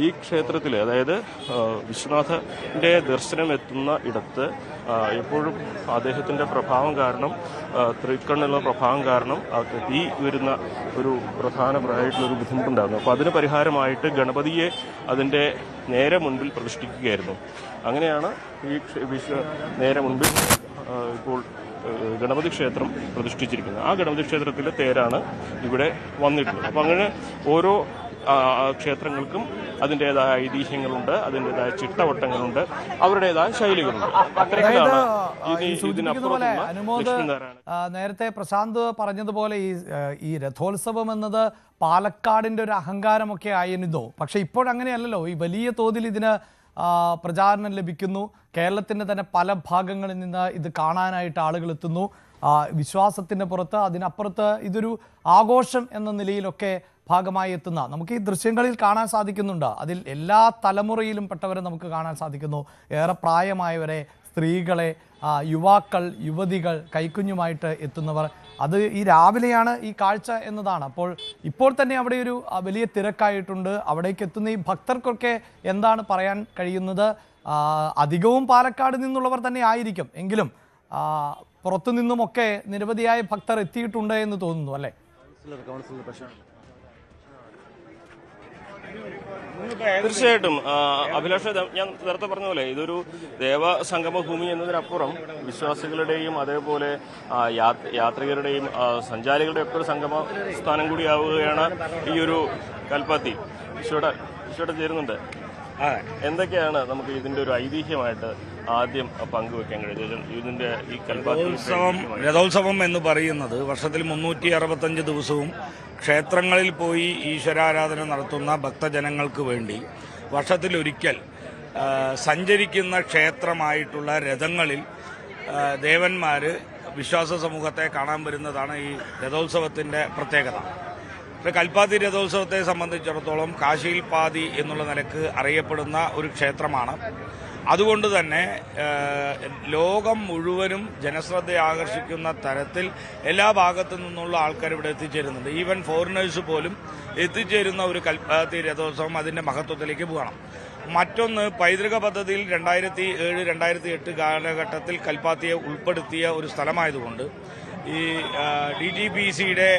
ഈ ക്ഷേത്രത്തിൽ, അതായത് വിശ്വനാഥന്റെ ദർശനം എത്തുന്ന ഇടത്ത് എപ്പോഴും അദ്ദേഹത്തിന്റെ പ്രഭാവം കാരണം, തൃക്കണ്ണുള്ള പ്രഭാവം കാരണം തീ വരുന്ന ഒരു പ്രധാനമായിട്ടുള്ളൊരു ബുദ്ധിമുട്ടുണ്ടായിരുന്നു. അപ്പോൾ അതിന് പരിഹാരമായിട്ട് ഗണപതിയെ അതിൻ്റെ നേരെ മുൻപിൽ പ്രതിഷ്ഠിക്കുകയായിരുന്നു. അങ്ങനെയാണ് ഈ നേരെ മുൻപിൽ ഇപ്പോൾ ഗണപതി ക്ഷേത്രം പ്രതിഷ്ഠിച്ചിരിക്കുന്നത്. ആ ഗണപതി ക്ഷേത്രത്തിലെ തേരാണ് ഇവിടെ വന്നിട്ടുള്ളത്. അപ്പം അങ്ങനെ ഓരോ ക്ഷേത്രങ്ങൾക്കും അതിൻ്റെതായ ഐതിഹ്യങ്ങളുണ്ട്, അതിൻ്റെതായ ചിട്ടവട്ടങ്ങളുണ്ട്, അവരുടേതായ ശൈലികളുണ്ട്. നേരത്തെ പ്രശാന്ത് പറഞ്ഞതുപോലെ ഈ രഥോത്സവം എന്നത് പാലക്കാടിന്റെ ഒരു അഹങ്കാരമൊക്കെ ആയിരുന്നു. പക്ഷെ ഇപ്പോഴങ്ങനെയല്ലല്ലോ. ഈ വലിയ തോതിൽ ഇതിന് പ്രചാരണം ലഭിക്കുന്നു. കേരളത്തിൻ്റെ തന്നെ പല ഭാഗങ്ങളിൽ നിന്ന് ഇത് കാണാനായിട്ട് ആളുകൾ എത്തുന്നു. വിശ്വാസത്തിൻ്റെ പുറത്ത്, അതിനപ്പുറത്ത് ഇതൊരു ആഘോഷം എന്ന നിലയിലൊക്കെ ഭാഗമായി എത്തുന്ന നമുക്ക് ഈ ദൃശ്യങ്ങളിൽ കാണാൻ സാധിക്കുന്നുണ്ട്. അതിൽ എല്ലാ തലമുറയിലും പെട്ടവരെ നമുക്ക് കാണാൻ സാധിക്കുന്നു. ഏറെ പ്രായമായവരെ, സ്ത്രീകളെ, യുവാക്കൾ, യുവതികൾ, കൈക്കുഞ്ഞുമായിട്ട് എത്തുന്നവർ. അത് ഈ രാവിലെയാണ് ഈ കാഴ്ച എന്നതാണ്. ഇപ്പോൾ തന്നെ അവിടെ ഒരു വലിയ തിരക്കായിട്ടുണ്ട്. അവിടേക്ക് എത്തുന്ന ഈ ഭക്തർക്കൊക്കെ എന്താണ് പറയാൻ കഴിയുന്നത്? അധികവും പാലക്കാട് നിന്നുള്ളവർ തന്നെ ആയിരിക്കും. എങ്കിലും പുറത്തു നിന്നുമൊക്കെ നിരവധിയായ ഭക്തർ എത്തിയിട്ടുണ്ട് എന്ന് തോന്നുന്നു, അല്ലേ? തീർച്ചയായിട്ടും അഭിലാഷ്, ഞാൻ നേരത്തെ പറഞ്ഞ പോലെ ഇതൊരു ദേവസംഗമ ഭൂമി എന്നതിനപ്പുറം വിശ്വാസികളുടെയും അതേപോലെ യാത്രികരുടെയും സഞ്ചാരികളുടെയും ഒക്കെ ഒരു സംഗമ സ്ഥാനം കൂടിയാവുകയാണ് ഈ ഒരു കൽപ്പാത്തി. ഈശോടെ ചേരുന്നുണ്ട്. എന്തൊക്കെയാണ് നമുക്ക് ഇതിന്റെ ഒരു ഐതിഹ്യമായിട്ട് ആദ്യം പങ്കുവെക്കാൻ കഴിയുന്നത്? ഇതിന്റെ ഈ കൽപ്പാത്തി രഥോത്സവം എന്ന് പറയുന്നത് വർഷത്തിൽ 365 ദിവസവും ക്ഷേത്രങ്ങളിൽ പോയി ഈശ്വരാരാധന നടത്തുന്ന ഭക്തജനങ്ങൾക്ക് വേണ്ടി വർഷത്തിലൊരിക്കൽ സഞ്ചരിക്കുന്ന ക്ഷേത്രമായിട്ടുള്ള രഥങ്ങളിൽ ദേവന്മാർ വിശ്വാസ സമൂഹത്തെ കാണാൻ വരുന്നതാണ് ഈ രഥോത്സവത്തിൻ്റെ പ്രത്യേകത. കൽപ്പാത്തി രഥോത്സവത്തെ സംബന്ധിച്ചിടത്തോളം കാശിയിൽ പാതി എന്നുള്ള നിലക്ക് അറിയപ്പെടുന്ന ഒരു ക്ഷേത്രമാണ്. അതുകൊണ്ട് തന്നെ ലോകം മുഴുവനും ജനശ്രദ്ധ ആകർഷിക്കുന്ന തരത്തിൽ എല്ലാ ഭാഗത്തു നിന്നുള്ള ആൾക്കാർ ഇവിടെ എത്തിച്ചേരുന്നുണ്ട്. ഈവൻ ഫോറിനേഴ്സ് പോലും എത്തിച്ചേരുന്ന ഒരു കൽപ്പാത്തി രഥോത്സവം അതിൻ്റെ മഹത്വത്തിലേക്ക് പോകണം. മറ്റൊന്ന്, പൈതൃക പദ്ധതിയിൽ 2007-2008 കാലഘട്ടത്തിൽ കൽപ്പാത്തിയെ ഉൾപ്പെടുത്തിയ ഒരു സ്ഥലമായതുകൊണ്ട് ഈ DGPCയുടെ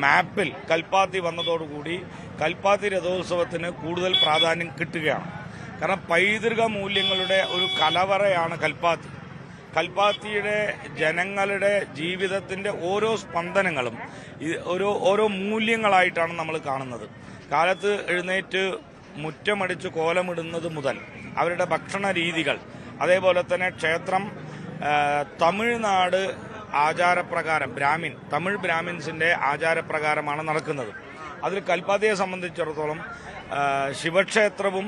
മാപ്പിൽ കൽപ്പാത്തി വന്നതോടുകൂടി കൽപ്പാത്തി രഥോത്സവത്തിന് കൂടുതൽ പ്രാധാന്യം കിട്ടുകയാണ്. കാരണം പൈതൃക മൂല്യങ്ങളുടെ ഒരു കലവറയാണ് കൽപ്പാത്തി. കൽപ്പാത്തിയുടെ ജനങ്ങളുടെ ജീവിതത്തിൻ്റെ ഓരോ സ്പന്ദനങ്ങളും ഓരോ മൂല്യങ്ങളായിട്ടാണ് നമ്മൾ കാണുന്നത്. കാലത്ത് എഴുന്നേറ്റ് മുറ്റമടിച്ച് കോലമിടുന്നത് മുതൽ അവരുടെ ഭക്ഷണ രീതികൾ, അതേപോലെ തന്നെ ക്ഷേത്രം തമിഴ്നാട് ആചാരപ്രകാരം തമിഴ് ബ്രാഹ്മിൻസിൻ്റെ ആചാരപ്രകാരമാണ് നടക്കുന്നത്. അതിൽ കൽപ്പാത്തിയെ സംബന്ധിച്ചിടത്തോളം ശിവക്ഷേത്രവും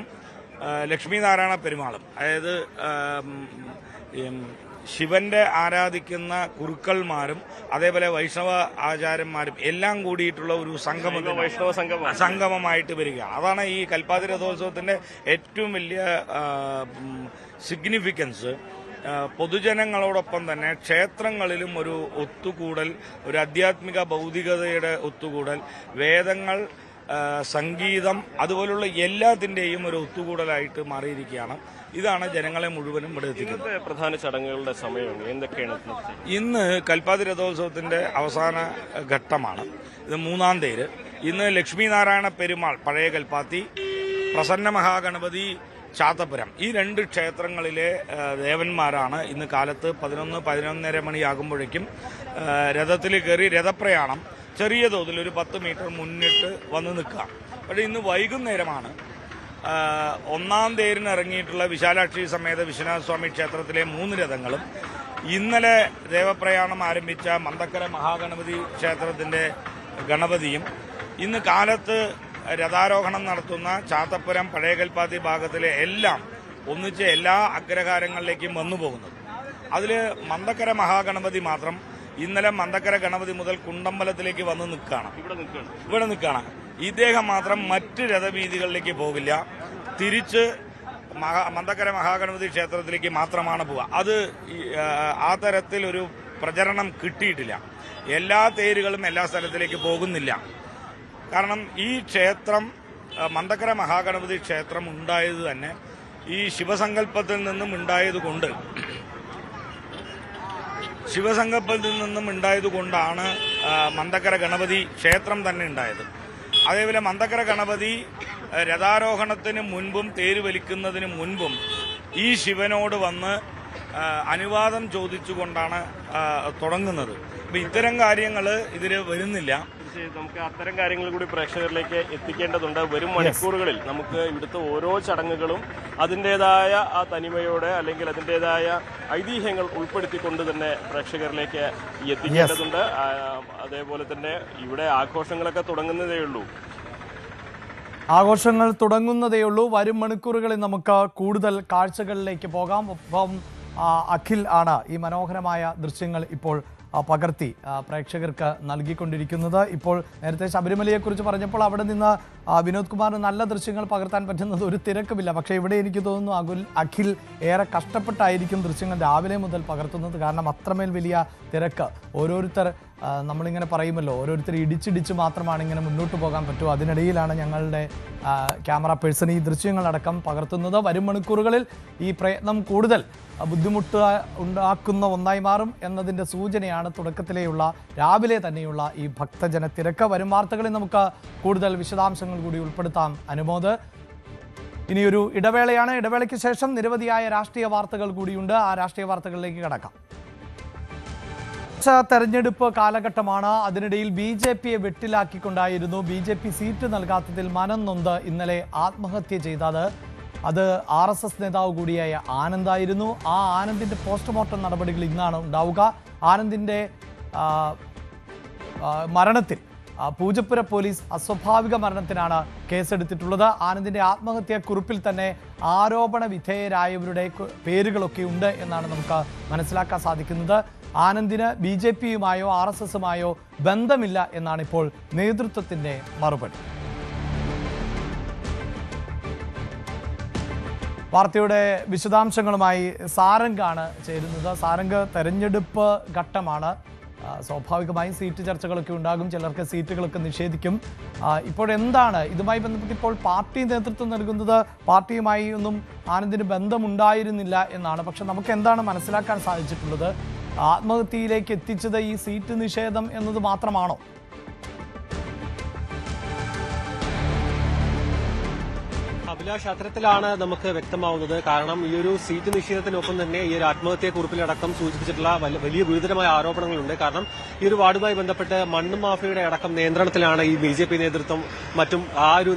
ലക്ഷ്മീനാരായണ പെരുമാളും, അതായത് ശിവന്റെ ആരാധിക്കുന്ന കുറുക്കന്മാരും അതേപോലെ വൈഷ്ണവ ആചാര്യന്മാരും എല്ലാം കൂടിയിട്ടുള്ള ഒരു സംഗമമായിട്ട് വരികയാണ്. അതാണ് ഈ കൽപ്പാത്തി രഥോത്സവത്തിന്റെ ഏറ്റവും വലിയ സിഗ്നിഫിക്കൻസ്. പൊതുജനങ്ങളോടൊപ്പം തന്നെ ക്ഷേത്രങ്ങളിലും ഒരു ഒത്തുകൂടൽ, ഒരു ആധ്യാത്മിക ഭൗതികതയുടെ ഒത്തുകൂടൽ, വേദങ്ങൾ സംഗീതം അതുപോലുള്ള എല്ലാത്തിൻ്റെയും ഒരു ഒത്തുകൂടലായിട്ട് മാറിയിരിക്കുകയാണ്. ഇതാണ് ജനങ്ങളെ മുഴുവനും ഇവിടെ എത്തിക്കുന്നത്. പ്രധാന ചടങ്ങുകളുടെ സമയം എന്തൊക്കെയാണ്? ഇന്ന് കൽപ്പാത്തി രഥോത്സവത്തിന്റെ അവസാന ഘട്ടമാണ്. ഇത് 3-ാം തേര്. ഇന്ന് ലക്ഷ്മി നാരായണ പെരുമാൾ പഴയ കൽപ്പാത്തി, പ്രസന്ന മഹാഗണപതി ചാത്തപുരം, ഈ 2 ക്ഷേത്രങ്ങളിലെ ദേവന്മാരാണ് ഇന്ന് കാലത്ത് 11-11:30 മണിയാകുമ്പോഴേക്കും രഥത്തിൽ കയറി രഥപ്രയാണം ചെറിയ തോതിൽ ഒരു 10 മീറ്റർ മുന്നിട്ട് വന്ന് നിൽക്കുക. പക്ഷേ ഇന്ന് വൈകുന്നേരമാണ് 1-ാം തേരിന് ഇറങ്ങിയിട്ടുള്ള വിശാലാക്ഷി സമേത വിശ്വനാഥ സ്വാമി ക്ഷേത്രത്തിലെ 3 രഥങ്ങളും ഇന്നലെ ദേവപ്രയാണം ആരംഭിച്ച മന്തക്കര മഹാഗണപതി ക്ഷേത്രത്തിന്റെ ഗണപതിയും ഇന്ന് കാലത്ത് രഥാരോഹണം നടത്തുന്ന ചാത്തപ്പുരം പഴയ കൽപ്പാത്തി ഭാഗത്തിലെ എല്ലാം ഒന്നിച്ച് എല്ലാ അഗ്രഹാരങ്ങളിലേക്കും വന്നു പോകുന്നത്. അതിൽ മന്തക്കര മഹാഗണപതി മാത്രം ഇന്നലെ മന്തക്കര ഗണപതി മുതൽ കുണ്ടമ്പലത്തിലേക്ക് വന്ന് നിൽക്കുകയാണ്. ഇവിടെ നിൽക്കുകയാണ്. ഇദ്ദേഹം മാത്രം മറ്റ് രഥവീതികളിലേക്ക് പോകില്ല, തിരിച്ച് മന്തക്കര മഹാഗണപതി ക്ഷേത്രത്തിലേക്ക് മാത്രമാണ് പോവുക. അത് ആ തരത്തിലൊരു പ്രചരണം കിട്ടിയിട്ടില്ല. എല്ലാ തേരുകളും എല്ലാ സ്ഥലത്തിലേക്ക് പോകുന്നില്ല. കാരണം ഈ ക്ഷേത്രം മന്തക്കര മഹാഗണപതി ക്ഷേത്രം ഉണ്ടായത് തന്നെ ഈ ശിവസങ്കല്പത്തിൽ നിന്നും ഉണ്ടായതുകൊണ്ടാണ് മന്തക്കര ഗണപതി ക്ഷേത്രം തന്നെ ഉണ്ടായത്. അതേപോലെ മന്തക്കര ഗണപതി രഥാരോഹണത്തിന് മുൻപും തേര് വലിക്കുന്നതിന് മുൻപും ഈ ശിവനോട് വന്ന് അനുവാദം ചോദിച്ചുകൊണ്ടാണ് തുടങ്ങുന്നത്. അപ്പം ഇത്തരം കാര്യങ്ങൾ ഇതിൽ വരുന്നില്ല. നമുക്ക് അത്തരം കാര്യങ്ങൾ കൂടി പ്രേക്ഷകരിലേക്ക് എത്തിക്കേണ്ടതുണ്ട്. വരും മണിക്കൂറുകളിൽ നമുക്ക് ഇവിടുത്തെ ഓരോ ചടങ്ങുകളും അതിൻ്റെതായ ആ തനിമയോടെ അല്ലെങ്കിൽ അതിൻ്റെതായ ഐതിഹ്യങ്ങൾ ഉൾപ്പെടുത്തിക്കൊണ്ട് തന്നെ പ്രേക്ഷകരിലേക്ക് എത്തിക്കേണ്ടതുണ്ട്. അതേപോലെ തന്നെ ഇവിടെ ആഘോഷങ്ങളൊക്കെ തുടങ്ങുന്നതേ ഉള്ളൂ. വരും മണിക്കൂറുകളിൽ നമുക്ക് കൂടുതൽ കാഴ്ചകളിലേക്ക് പോകാം. ഒപ്പം അഖിൽ ആണ് ഈ മനോഹരമായ ദൃശ്യങ്ങൾ ഇപ്പോൾ പകർത്തി പ്രേക്ഷകർക്ക് നൽകിക്കൊണ്ടിരിക്കുന്നത്. ഇപ്പോൾ നേരത്തെ ശബരിമലയെക്കുറിച്ച് പറഞ്ഞപ്പോൾ അവിടെ നിന്ന് വിനോദ് കുമാറിന് നല്ല ദൃശ്യങ്ങൾ പകർത്താൻ പറ്റുന്നത് ഒരു തിരക്കുമില്ല. പക്ഷേ ഇവിടെ എനിക്ക് തോന്നുന്നു അഖിൽ ഏറെ കഷ്ടപ്പെട്ടായിരിക്കും ദൃശ്യങ്ങൾ രാവിലെ മുതൽ പകർത്തുന്നത്. കാരണം അത്രമേൽ വലിയ തിരക്ക്. ഓരോരുത്തർ നമ്മളിങ്ങനെ പറയുമല്ലോ, ഓരോരുത്തർ ഇടിച്ചിടിച്ച് മാത്രമാണ് ഇങ്ങനെ മുന്നോട്ട് പോകാൻ പറ്റുമോ. അതിനിടയിലാണ് ഞങ്ങളുടെ ക്യാമറ പേഴ്സൺ ഈ ദൃശ്യങ്ങളടക്കം പകർത്തുന്നത്. വരും മണിക്കൂറുകളിൽ ഈ പ്രയത്നം കൂടുതൽ ബുദ്ധിമുട്ട് ഉണ്ടാക്കുന്ന ഒന്നായി മാറും എന്നതിൻ്റെ സൂചനയാണ് തുടക്കത്തിലെയുള്ള രാവിലെ തന്നെയുള്ള ഈ ഭക്തജന തിരക്ക്. വരും വാർത്തകളിൽ നമുക്ക് കൂടുതൽ വിശദാംശങ്ങൾ കൂടി ഉൾപ്പെടുത്താം. അനുമോദ്, ഇനിയൊരു ഇടവേളയാണ്. ഇടവേളയ്ക്ക് ശേഷം നിരവധിയായ രാഷ്ട്രീയ വാർത്തകൾ കൂടിയുണ്ട്. ആ രാഷ്ട്രീയ വാർത്തകളിലേക്ക് കടക്കാം. തെരഞ്ഞെടുപ്പ് കാലഘട്ടമാണ്. അതിനിടയിൽ BJPയെ വെട്ടിലാക്കിക്കൊണ്ടായിരുന്നു BJP സീറ്റ് നൽകാത്തതിൽ മനം നൊന്ത് ഇന്നലെ ആത്മഹത്യ ചെയ്തത്. അത് RSS നേതാവ് കൂടിയായ ആനന്ദായിരുന്നു. ആ ആനന്ദിന്റെ പോസ്റ്റ്മോർട്ടം നടപടികൾ ഇന്നാണ് ഉണ്ടാവുക. ആനന്ദിന്റെ മരണത്തിൽ പൂജപ്പുര പോലീസ് അസ്വാഭാവിക മരണത്തിനാണ് കേസെടുത്തിട്ടുള്ളത്. ആനന്ദിന്റെ ആത്മഹത്യാ കുറിപ്പിൽ തന്നെ ആരോപണ വിധേയരായവരുടെ പേരുകളൊക്കെ ഉണ്ട് എന്നാണ് നമുക്ക് മനസ്സിലാക്കാൻ സാധിക്കുന്നത്. ആനന്ദിന് BJPയുമായോ RSSുമായോ ബന്ധമില്ല എന്നാണ് ഇപ്പോൾ നേതൃത്വത്തിന്റെ മറുപടി. വാർത്തയുടെ വിശദാംശങ്ങളുമായി സാരംഗാണ് ചേരുന്നത്. സാരംഗ്, തെരഞ്ഞെടുപ്പ് ഘട്ടമാണ്. സ്വാഭാവികമായും സീറ്റ് ചർച്ചകളൊക്കെ ഉണ്ടാകും. ചിലർക്ക് സീറ്റുകളൊക്കെ നിഷേധിക്കും. ഇപ്പോഴെന്താണ് ഇതുമായി ബന്ധപ്പെട്ട് ഇപ്പോൾ പാർട്ടി നേതൃത്വം നൽകുന്നത്? പാർട്ടിയുമായി ഒന്നും ആനന്ദിന് ബന്ധമുണ്ടായിരുന്നില്ല എന്നാണ്. പക്ഷെ നമുക്ക് എന്താണ് മനസ്സിലാക്കാൻ സാധിച്ചിട്ടുള്ളത്? ആത്മഹത്യയിലേക്ക് എത്തിച്ചത് ഈ സീറ്റ് നിഷേധം എന്നത് മാത്രമാണോ? അഭിലാഷ്, അത്തരത്തിലാണ് നമുക്ക് വ്യക്തമാവുന്നത്. കാരണം ഈ ഒരു സീറ്റ് നിഷേധത്തിനൊപ്പം തന്നെ ഈ ഒരു ആത്മഹത്യാ കുറിപ്പിലടക്കം സൂചിപ്പിച്ചിട്ടുള്ള വലിയ ഗുരുതരമായ ആരോപണങ്ങളുണ്ട്. കാരണം ഈ ഒരു വാർഡുമായി ബന്ധപ്പെട്ട് മണ്ണ് മാഫിയയുടെ അടക്കം നിയന്ത്രണത്തിലാണ് ഈ BJP നേതൃത്വം. മറ്റും ആ ഒരു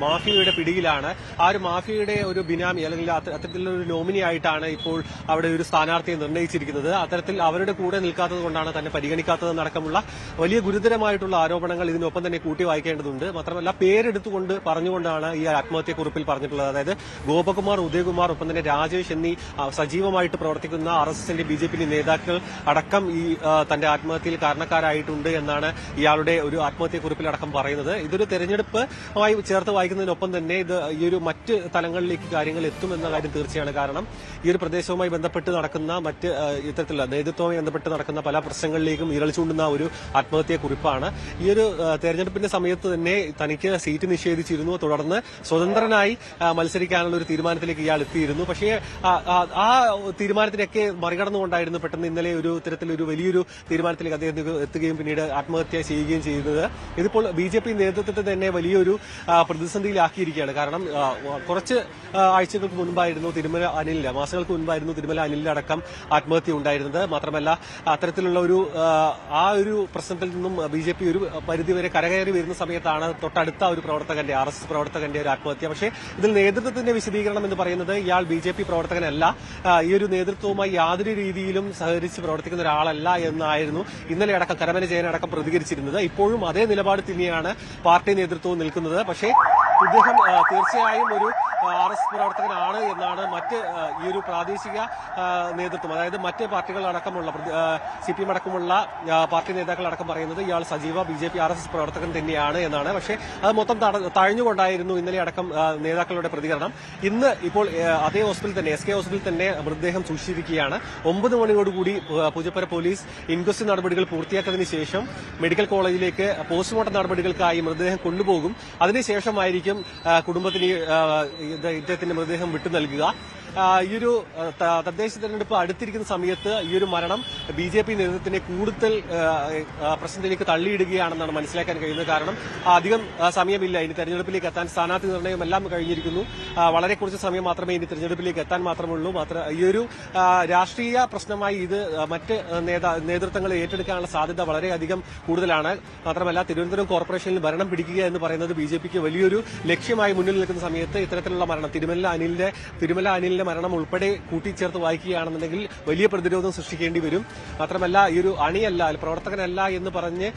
മാഫിയയുടെ പിടിയിലാണ്. ആ ഒരു മാഫിയയുടെ ഒരു ബിനാമി അല്ലെങ്കിൽ അത്തരത്തിലൊരു നോമിനി ആയിട്ടാണ് ഇപ്പോൾ അവിടെ ഒരു സ്ഥാനാർത്ഥിയെ നിർണ്ണയിച്ചിരിക്കുന്നത്. അത്തരത്തിൽ അവരുടെ കൂടെ നിൽക്കാത്തത് കൊണ്ടാണ് തന്നെ പരിഗണിക്കാത്തതെന്നടക്കമുള്ള വലിയ ഗുരുതരമായിട്ടുള്ള ആരോപണങ്ങൾ ഇതിനൊപ്പം തന്നെ കൂട്ടി വായിക്കേണ്ടതുണ്ട്. മാത്രമല്ല പേരെടുത്തുകൊണ്ട് പറഞ്ഞുകൊണ്ടാണ് ഈ ആത്മഹത്യാ കുറിപ്പിൽ കുറിപ്പിൽ പറഞ്ഞിട്ടുള്ളത്. അതായത് ഗോപകുമാർ, ഉദയകുമാർ, ഒപ്പം തന്നെ രാജേഷ് എന്നീ സജീവമായിട്ട് പ്രവർത്തിക്കുന്ന RSSന്റെ BJP നേതാക്കൾ അടക്കം ഈ തന്റെ ആത്മഹത്യയിൽ കാരണക്കാരായിട്ടുണ്ട് എന്നാണ് ഇയാളുടെ ഒരു ആത്മഹത്യക്കുറിപ്പിൽ അടക്കം പറയുന്നത്. ഇതൊരു തെരഞ്ഞെടുപ്പുമായി ചേർത്ത് വായിക്കുന്നതിനൊപ്പം തന്നെ ഇത് ഈ ഒരു മറ്റ് തലങ്ങളിലേക്ക് കാര്യങ്ങൾ എത്തുമെന്ന കാര്യം തീർച്ചയാണ്. കാരണം ഈ ഒരു പ്രദേശവുമായി ബന്ധപ്പെട്ട് നടക്കുന്ന മറ്റ് ഇത്തരത്തിലുള്ള നേതൃത്വവുമായി ബന്ധപ്പെട്ട് നടക്കുന്ന പല പ്രശ്നങ്ങളിലേക്കും വിരൽ ചൂണ്ടുന്ന ഒരു ആത്മഹത്യക്കുറിപ്പാണ്. ഈ ഒരു തെരഞ്ഞെടുപ്പിന്റെ സമയത്ത് തന്നെ തനിക്ക് സീറ്റ് നിഷേധിച്ചിരുന്നു. തുടർന്ന് സ്വതന്ത്രനായി മത്സരിക്കാനുള്ള ഒരു തീരുമാനത്തിലേക്ക് ഇയാൾ എത്തിയിരുന്നു. പക്ഷേ ആ തീരുമാനത്തിനൊക്കെ മറികടന്നുകൊണ്ടായിരുന്നു പെട്ടെന്ന് ഇന്നലെ ഒരു ഇത്തരത്തിലൊരു വലിയൊരു തീരുമാനത്തിലേക്ക് അദ്ദേഹം എത്തുകയും പിന്നീട് ആത്മഹത്യ ചെയ്യുകയും ചെയ്തത്. ഇതിപ്പോൾ BJP നേതൃത്വത്തെ തന്നെ വലിയൊരു പ്രതിസന്ധിയിലാക്കിയിരിക്കുകയാണ്. കാരണം കുറച്ച് ആഴ്ചകൾക്ക് മുൻപായിരുന്നു മാസങ്ങൾക്ക് മുൻപായിരുന്നു തിരുമല അനിലിന്റെ അടക്കം ആത്മഹത്യ ഉണ്ടായിരുന്നത്. മാത്രമല്ല അത്തരത്തിലുള്ള ആ ഒരു പ്രശ്നത്തിൽ നിന്നും BJP ഒരു പരിധിവരെ കരകയറി വരുന്ന സമയത്താണ് തൊട്ടടുത്ത ഒരു പ്രവർത്തകന്റെ RSS പ്രവർത്തകന്റെ ഒരു ആത്മഹത്യ. പക്ഷേ ഇതിൽ നേതൃത്വത്തിന്റെ വിശദീകരണം എന്ന് പറയുന്നത് ഇയാൾ BJP പ്രവർത്തകനല്ല, ഈ ഒരു നേതൃത്വവുമായി യാതൊരു രീതിയിലും സഹകരിച്ച് പ്രവർത്തിക്കുന്ന ഒരാളല്ല എന്നായിരുന്നു ഇന്നലെ അടക്കം കരമന ജയനടക്കം പ്രതികരിച്ചിരുന്നത്. ഇപ്പോഴും അതേ നിലപാട് തന്നെയാണ് പാർട്ടി നേതൃത്വവും നിൽക്കുന്നത്. പക്ഷേ ഇദ്ദേഹം തീർച്ചയായും ഒരു RSS പ്രവർത്തകനാണ് എന്നാണ് മറ്റ് ഈ ഒരു പ്രാദേശിക നേതൃത്വം, അതായത് മറ്റ് പാർട്ടികളടക്കമുള്ള CPM അടക്കമുള്ള പാർട്ടി നേതാക്കളടക്കം പറയുന്നത് ഇയാൾ സജീവ BJP RSS പ്രവർത്തകൻ തന്നെയാണ് എന്നാണ്. പക്ഷേ അത് മൊത്തം തഴഞ്ഞുകൊണ്ടായിരുന്നു ഇന്നലെ അടക്കം നേതാക്കളുടെ പ്രതികരണം. ഇന്ന് ഇപ്പോൾ അതേ ഹോസ്പിറ്റലിൽ തന്നെ SK ഹോസ്പിറ്റലിൽ തന്നെ മൃതദേഹം സൂക്ഷിച്ചിരിക്കുകയാണ്. 9 മണിയോടുകൂടി പൂജപ്പുര പോലീസ് ഇൻക്വസ്റ്റ് നടപടികൾ പൂർത്തിയാക്കിയതിനു ശേഷം മെഡിക്കൽ കോളേജിലേക്ക് പോസ്റ്റ്മോർട്ടം നടപടികൾക്കായി മൃതദേഹം കൊണ്ടുപോകും. അതിനുശേഷമായിരിക്കും കുടുംബത്തിന് ഇദ്ദേഹത്തിന്റെ മൃതദേഹം വിട്ടു നൽകുക. ഈ ഒരു തദ്ദേശ തെരഞ്ഞെടുപ്പ് അടുത്തിരിക്കുന്ന സമയത്ത് ഈ ഒരു മരണം BJP നേതൃത്വത്തിനെ കൂടുതൽ പ്രശ്നത്തിലേക്ക് തള്ളിയിടുകയാണെന്നാണ് മനസ്സിലാക്കാൻ കഴിയുന്നത്. കാരണം അധികം സമയമില്ല ഇനി തെരഞ്ഞെടുപ്പിലേക്ക് എത്താൻ. സ്ഥാനാർത്ഥി നിർണ്ണയം എല്ലാം കഴിഞ്ഞിരിക്കുന്നു. വളരെ കുറച്ച് സമയം മാത്രമേ ഇനി തെരഞ്ഞെടുപ്പിലേക്ക് എത്താൻ മാത്രമുള്ളൂ. ഈ ഒരു രാഷ്ട്രീയ പ്രശ്നമായി ഇത് മറ്റ് നേതൃത്വങ്ങൾ ഏറ്റെടുക്കാനുള്ള സാധ്യത വളരെയധികം കൂടുതലാണ്. മാത്രമല്ല തിരുവനന്തപുരം കോർപ്പറേഷനിൽ ഭരണം പിടിക്കുക എന്ന് പറയുന്നത് BJPക്ക് വലിയൊരു ലക്ഷ്യമായി മുന്നിൽ നിൽക്കുന്ന സമയത്ത് ഇത്തരത്തിലുള്ള മരണം തിരുമല അനിലിന്റെ മരണം ഉൾപ്പെടെ കൂട്ടിച്ചേർത്ത് വായിക്കുകയാണെന്നുണ്ടെങ്കിൽ വലിയ പ്രതിരോധം സൃഷ്ടിക്കേണ്ടി വരും. മാത്രമല്ല ഈ ഒരു പ്രവർത്തകനല്ല എന്ന് പറഞ്ഞ്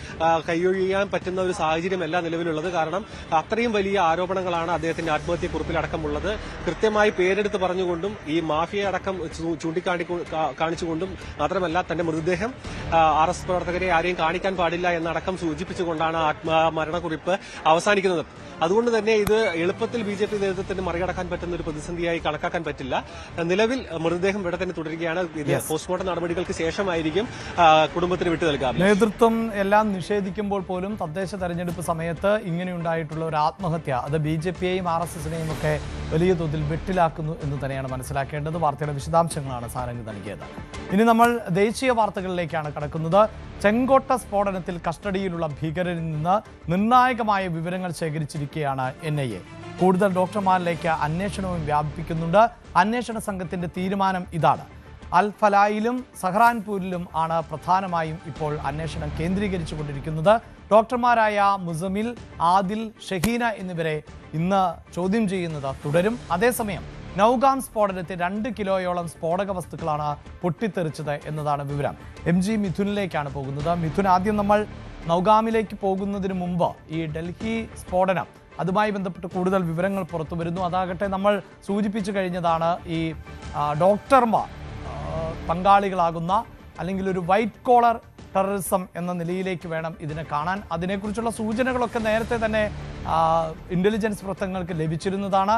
കൈയൊഴിയാൻ പറ്റുന്ന ഒരു സാഹചര്യമല്ല നിലവിലുള്ളത്. കാരണം അത്രയും വലിയ ആരോപണങ്ങളാണ് അദ്ദേഹത്തിന്റെ ആത്മഹത്യക്കുറിപ്പിൽ അടക്കമുള്ളത്. കൃത്യമായി പേരെടുത്ത് പറഞ്ഞുകൊണ്ടും ഈ മാഫിയ അടക്കം കാണിച്ചുകൊണ്ടും മാത്രമല്ല തന്റെ മൃതദേഹം RSS പ്രവർത്തകരെ ആരെയും കാണിക്കാൻ പാടില്ല എന്നടക്കം സൂചിപ്പിച്ചുകൊണ്ടാണ് മരണക്കുറിപ്പ് അവസാനിക്കുന്നത്. അതുകൊണ്ട് തന്നെ ഇത് എളുപ്പത്തിൽ BJP നേതൃത്വത്തിന് മറികടക്കാൻ പറ്റുന്ന ഒരു പ്രതിസന്ധിയായി കണക്കാക്കാൻ പറ്റില്ല. നിലവിൽ മൃതദേഹം ഇവിടെ തന്നെ തുടരുകയാണ്. പോസ്റ്റ്മോർട്ടം നടപടികൾക്ക് ശേഷമായിരിക്കും കുടുംബത്തിന് വിട്ടു നൽകുക. നേതൃത്വം എല്ലാം നിഷേധിക്കുമ്പോൾ പോലും തദ്ദേശ തെരഞ്ഞെടുപ്പ് സമയത്ത് ഇങ്ങനെയുണ്ടായിട്ടുള്ള ഒരു ആത്മഹത്യ അത് BJPയെയും RSSനെയും ഒക്കെ വലിയ തോതിൽ വെട്ടിലാക്കുന്നു എന്ന് തന്നെയാണ് മനസ്സിലാക്കേണ്ടത്. വാർത്തയുടെ വിശദാംശങ്ങളാണ് സാരംഗ് നൽകിയത്. ഇനി നമ്മൾ ദേശീയ വാർത്തകളിലേക്കാണ് കടക്കുന്നത്. ചെങ്കോട്ട സ്ഫോടനത്തിൽ കസ്റ്റഡിയിലുള്ള ഭീകരരിൽ നിന്ന് നിർണായകമായ വിവരങ്ങൾ ശേഖരിച്ചിരിക്കുകയാണ് NIA. കൂടുതൽ ഡോക്ടർമാരിലേക്ക് അന്വേഷണവും വ്യാപിപ്പിക്കുന്നുണ്ട്. അന്വേഷണ സംഘത്തിന്റെ തീരുമാനം ഇതാണ്. അൽ ഫലായിലും സഹറാൻപൂരിലും ആണ് പ്രധാനമായും ഇപ്പോൾ അന്വേഷണം കേന്ദ്രീകരിച്ചുകൊണ്ടിരിക്കുന്നത്. ഡോക്ടർമാരായ മുസമിൽ, ആദിൽ, ഷഹീന എന്നിവരെ ഇന്ന് ചോദ്യം ചെയ്യുന്നത് തുടരും. അതേസമയം നൌഗാം സ്ഫോടനത്തിൽ 2 കിലോയോളം സ്ഫോടക വസ്തുക്കളാണ് പൊട്ടിത്തെറിച്ചത് എന്നതാണ് വിവരം. MG മിഥുനിലേക്കാണ് പോകുന്നത്. മിഥുൻ, ആദ്യം നമ്മൾ നൌഗാമിലേക്ക് പോകുന്നതിന് മുമ്പ് ഈ ഡൽഹി സ്ഫോടനം അതുമായി ബന്ധപ്പെട്ട് കൂടുതൽ വിവരങ്ങൾ പുറത്തു വരുന്നു. അതാകട്ടെ നമ്മൾ സൂചിപ്പിച്ചു കഴിഞ്ഞതാണ്. ഈ ഡോക്ടർമാർ പങ്കാളികളാകുന്ന അല്ലെങ്കിൽ ഒരു വൈറ്റ് കോളർ ടെററിസം എന്ന നിലയിലേക്ക് വേണം ഇതിനെ കാണാൻ. അതിനെക്കുറിച്ചുള്ള സൂചനകളൊക്കെ നേരത്തെ തന്നെ ഇന്റലിജൻസ് വൃത്തങ്ങൾക്ക് ലഭിച്ചിരുന്നതാണ്.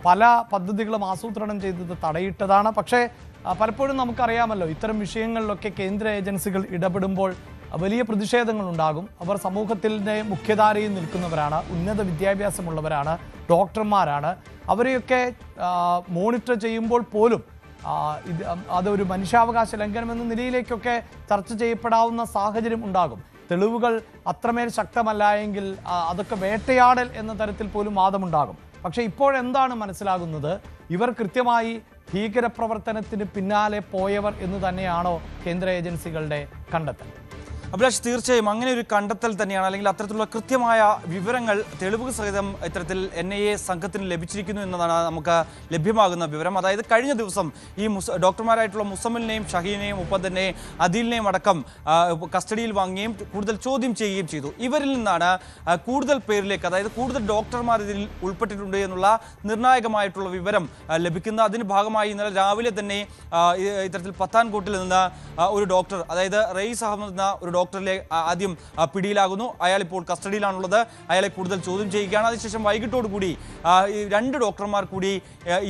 പല പദ്ധതികളും ആസൂത്രണം ചെയ്തത് തടയിട്ടതാണ്. പക്ഷേ പലപ്പോഴും നമുക്കറിയാമല്ലോ, ഇത്തരം വിഷയങ്ങളിലൊക്കെ കേന്ദ്ര ഏജൻസികൾ ഇടപെടുമ്പോൾ വലിയ പ്രതിഷേധങ്ങളുണ്ടാകും. അവർ സമൂഹത്തിൻ്റെ മുഖ്യധാരയിൽ നിൽക്കുന്നവരാണ്, ഉന്നത വിദ്യാഭ്യാസമുള്ളവരാണ്, ഡോക്ടർമാരാണ്. അവരെയൊക്കെ മോണിറ്റർ ചെയ്യുമ്പോൾ പോലും അതൊരു മനുഷ്യാവകാശ ലംഘനമെന്ന നിലയിലേക്കൊക്കെ ചർച്ച ചെയ്യപ്പെടാവുന്ന സാഹചര്യം ഉണ്ടാകും. തെളിവുകൾ അത്രമേൽ ശക്തമല്ല എങ്കിൽ അതൊക്കെ വേട്ടയാടൽ എന്ന തരത്തിൽ പോലും വാദമുണ്ടാകും. പക്ഷേ ഇപ്പോഴെന്താണ് മനസ്സിലാകുന്നത്? ഇവർ കൃത്യമായി ഭീകരപ്രവർത്തനത്തിന് പിന്നാലെ പോയവർ എന്ന് തന്നെയാണോ കേന്ദ്ര ഏജൻസികളുടെ കണ്ടെത്തൽ? അഭിലാഷ്, തീർച്ചയായും അങ്ങനെ ഒരു കണ്ടെത്തൽ തന്നെയാണ്, അല്ലെങ്കിൽ അത്തരത്തിലുള്ള കൃത്യമായ വിവരങ്ങൾ തെളിവ് സഹിതം ഇത്തരത്തിൽ NIA സംഘത്തിന് ലഭിച്ചിരിക്കുന്നു എന്നതാണ് നമുക്ക് ലഭ്യമാകുന്ന വിവരം. അതായത് കഴിഞ്ഞ ദിവസം ഈ ഡോക്ടർമാരായിട്ടുള്ള മുസമ്മിലിനെയും ഷഹീനെയും ഒപ്പം തന്നെ അദീലിനെയും അടക്കം കസ്റ്റഡിയിൽ വാങ്ങുകയും കൂടുതൽ ചോദ്യം ചെയ്യുകയും ചെയ്തു. ഇവരിൽ നിന്നാണ് കൂടുതൽ പേരിലേക്ക്, അതായത് കൂടുതൽ ഡോക്ടർമാർ ഇതിൽ ഉൾപ്പെട്ടിട്ടുണ്ട് എന്നുള്ള നിർണായകമായിട്ടുള്ള വിവരം ലഭിക്കുന്നത്. അതിന് ഭാഗമായി ഇന്നലെ രാവിലെ തന്നെ ഇത്തരത്തിൽ പത്താൻകോട്ടിൽ നിന്ന് ഒരു ഡോക്ടർ, അതായത് റയീസ് അഹമ്മദ് എന്ന ഒരു ഡോക്ടറിലെ ആദ്യം പിടിയിലാകുന്നു. അയാൾ ഇപ്പോൾ കസ്റ്റഡിയിലാണുള്ളത്. അയാളെ കൂടുതൽ ചോദ്യം ചെയ്യുകയാണ്. അതിനുശേഷം വൈകിട്ടോടുകൂടി 2 ഡോക്ടർമാർ കൂടി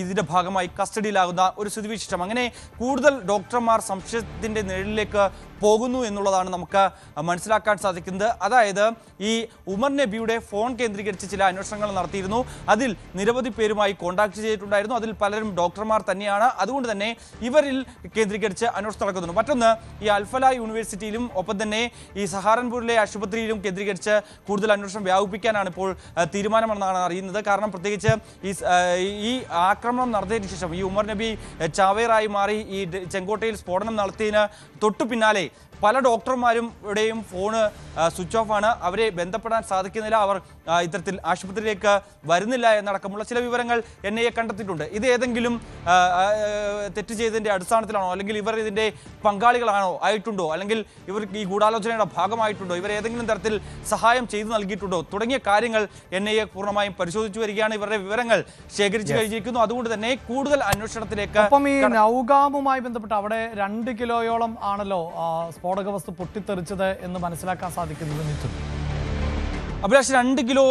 ഇതിന്റെ ഭാഗമായി കസ്റ്റഡിയിലാകുന്ന ഒരു സ്ഥിതിവിശേഷം. അങ്ങനെ കൂടുതൽ ഡോക്ടർമാർ സംശയത്തിന്റെ നിഴലിലേക്ക് പോകുന്നു എന്നുള്ളതാണ് നമുക്ക് മനസ്സിലാക്കാൻ സാധിക്കുന്നത്. അതായത് ഈ ഉമർ നബിയുടെ ഫോൺ കേന്ദ്രീകരിച്ച് ചില അന്വേഷണങ്ങൾ നടത്തിയിരുന്നു. അതിൽ നിരവധി പേരുമായി കോൺടാക്ട് ചെയ്തിട്ടുണ്ടായിരുന്നു. അതിൽ പലരും ഡോക്ടർമാർ തന്നെയാണ്. അതുകൊണ്ട് തന്നെ ഇവരിൽ കേന്ദ്രീകരിച്ച് അന്വേഷണം നടക്കുന്നുണ്ട്. മറ്റൊന്ന്, ഈ അൽഫല യൂണിവേഴ്സിറ്റിയിലും ഒപ്പം തന്നെ ഈ സഹാറൻപൂരിലെ ആശുപത്രിയിലും കേന്ദ്രീകരിച്ച് കൂടുതൽ അന്വേഷണം വ്യാപിപ്പിക്കാനാണ് ഇപ്പോൾ തീരുമാനമെന്നാണ് അറിയുന്നത്. കാരണം പ്രത്യേകിച്ച് ഈ ആക്രമണം നടത്തിയതിനു ശേഷം ഈ ഉമർ നബി ചാവേറായി മാറി ഈ ചെങ്കോട്ടയിൽ സ്ഫോടനം നടത്തിയതിന് തൊട്ടു പിന്നാലെ പല ഡോക്ടർമാരുടെയും ഫോണ് സ്വിച്ച് ഓഫ് ആണ്. അവരെ ബന്ധപ്പെടാൻ സാധിക്കുന്നില്ല. അവർ ഇത്തരത്തിൽ ആശുപത്രിയിലേക്ക് വരുന്നില്ല എന്നടക്കമുള്ള ചില വിവരങ്ങൾ NIA കണ്ടെത്തിയിട്ടുണ്ട്. ഇത് ഏതെങ്കിലും തെറ്റ് ചെയ്തതിൻ്റെ അടിസ്ഥാനത്തിലാണോ, അല്ലെങ്കിൽ ഇവർ ഇതിൻ്റെ പങ്കാളികളാണോ ആയിട്ടുണ്ടോ, അല്ലെങ്കിൽ ഇവർ ഈ ഗൂഢാലോചനയുടെ ഭാഗമായിട്ടുണ്ടോ, ഇവർ ഏതെങ്കിലും തരത്തിൽ സഹായം ചെയ്തു നൽകിയിട്ടുണ്ടോ തുടങ്ങിയ കാര്യങ്ങൾ NIA പൂർണ്ണമായും പരിശോധിച്ചു വരികയാണ്. ഇവരുടെ വിവരങ്ങൾ ശേഖരിച്ചു കഴിഞ്ഞിരിക്കുന്നു. അതുകൊണ്ട് തന്നെ കൂടുതൽ അന്വേഷണത്തിലേക്ക്. ഒപ്പം ഈ നൗഗാമുമായി ബന്ധപ്പെട്ട് അവിടെ 2 കിലോയോളം ആണല്ലോ സ്ഫോടക വസ്തു പൊട്ടിത്തെറിച്ചത് എന്ന് മനസ്സിലാക്കാൻ സാധിക്കുന്നത്. Mithun, Abhilash, 2 kilo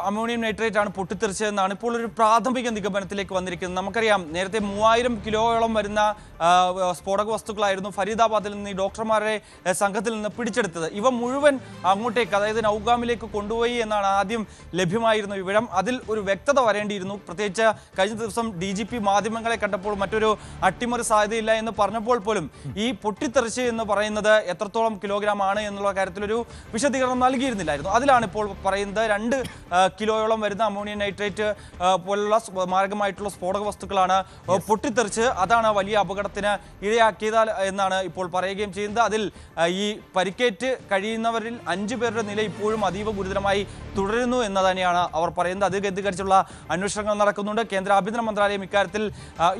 ammonium nitrate ആണ് പൊട്ടിത്തെറിച്ചതെന്നാണ് ഇപ്പോൾ ഒരു പ്രാഥമിക നിഗമനത്തിലേക്ക് വന്നിരിക്കുന്നത്. നമുക്കറിയാം, നേരത്തെ 3000 കിലോയോളം വരുന്ന സ്ഫോടക വസ്തുക്കളായിരുന്നു ഫരീദാബാദിൽ നിന്ന് ഈ ഡോക്ടർമാരുടെ സംഘത്തിൽ നിന്ന് പിടിച്ചെടുത്തത്. ഇവ മുഴുവൻ അങ്ങോട്ടേക്ക്, അതായത് നൗഗാമിലേക്ക് കൊണ്ടുപോയി എന്നാണ് ആദ്യം ലഭ്യമായിരുന്ന വിവരം. അതിൽ ഒരു വ്യക്തത വരേണ്ടിയിരുന്നു. പ്രത്യേകിച്ച് കഴിഞ്ഞ ദിവസം DGP മാധ്യമങ്ങളെ കണ്ടപ്പോൾ മറ്റൊരു അട്ടിമറി സാധ്യതയില്ല എന്ന് പറഞ്ഞപ്പോൾ പോലും ഈ പൊട്ടിത്തെറിച്ച് എന്ന് പറയുന്നത് എത്രത്തോളം കിലോഗ്രാം ആണ് എന്നുള്ള കാര്യത്തിലൊരു വിശദീകരണം നൽകിയിരുന്നില്ലായിരുന്നു. അതിലാണ് ഇപ്പോൾ പറയുന്നത് 2 കിലോയോളം വരുന്ന അമോണിയം നൈട്രേറ്റ് പോലുള്ള മാരകമായിട്ടുള്ള സ്ഫോടക വസ്തുക്കളാണ് പൊട്ടിത്തെറിച്ച് അതാണ് വലിയ അപകടത്തിന് ഇടയാക്കിയത് എന്നാണ് ഇപ്പോൾ പറയുകയും ചെയ്യുന്നത്. അതിൽ ഈ പരിക്കേറ്റ് കഴിയുന്നവരിൽ 5 പേരുടെ നില ഇപ്പോഴും അതീവ ഗുരുതരമായി തുടരുന്നു എന്ന് തന്നെയാണ് അവർ പറയുന്നത്. അത് കേന്ദ്രീകരിച്ചുള്ള അന്വേഷണങ്ങൾ നടക്കുന്നുണ്ട്. കേന്ദ്ര ആഭ്യന്തര മന്ത്രാലയം ഇക്കാര്യത്തിൽ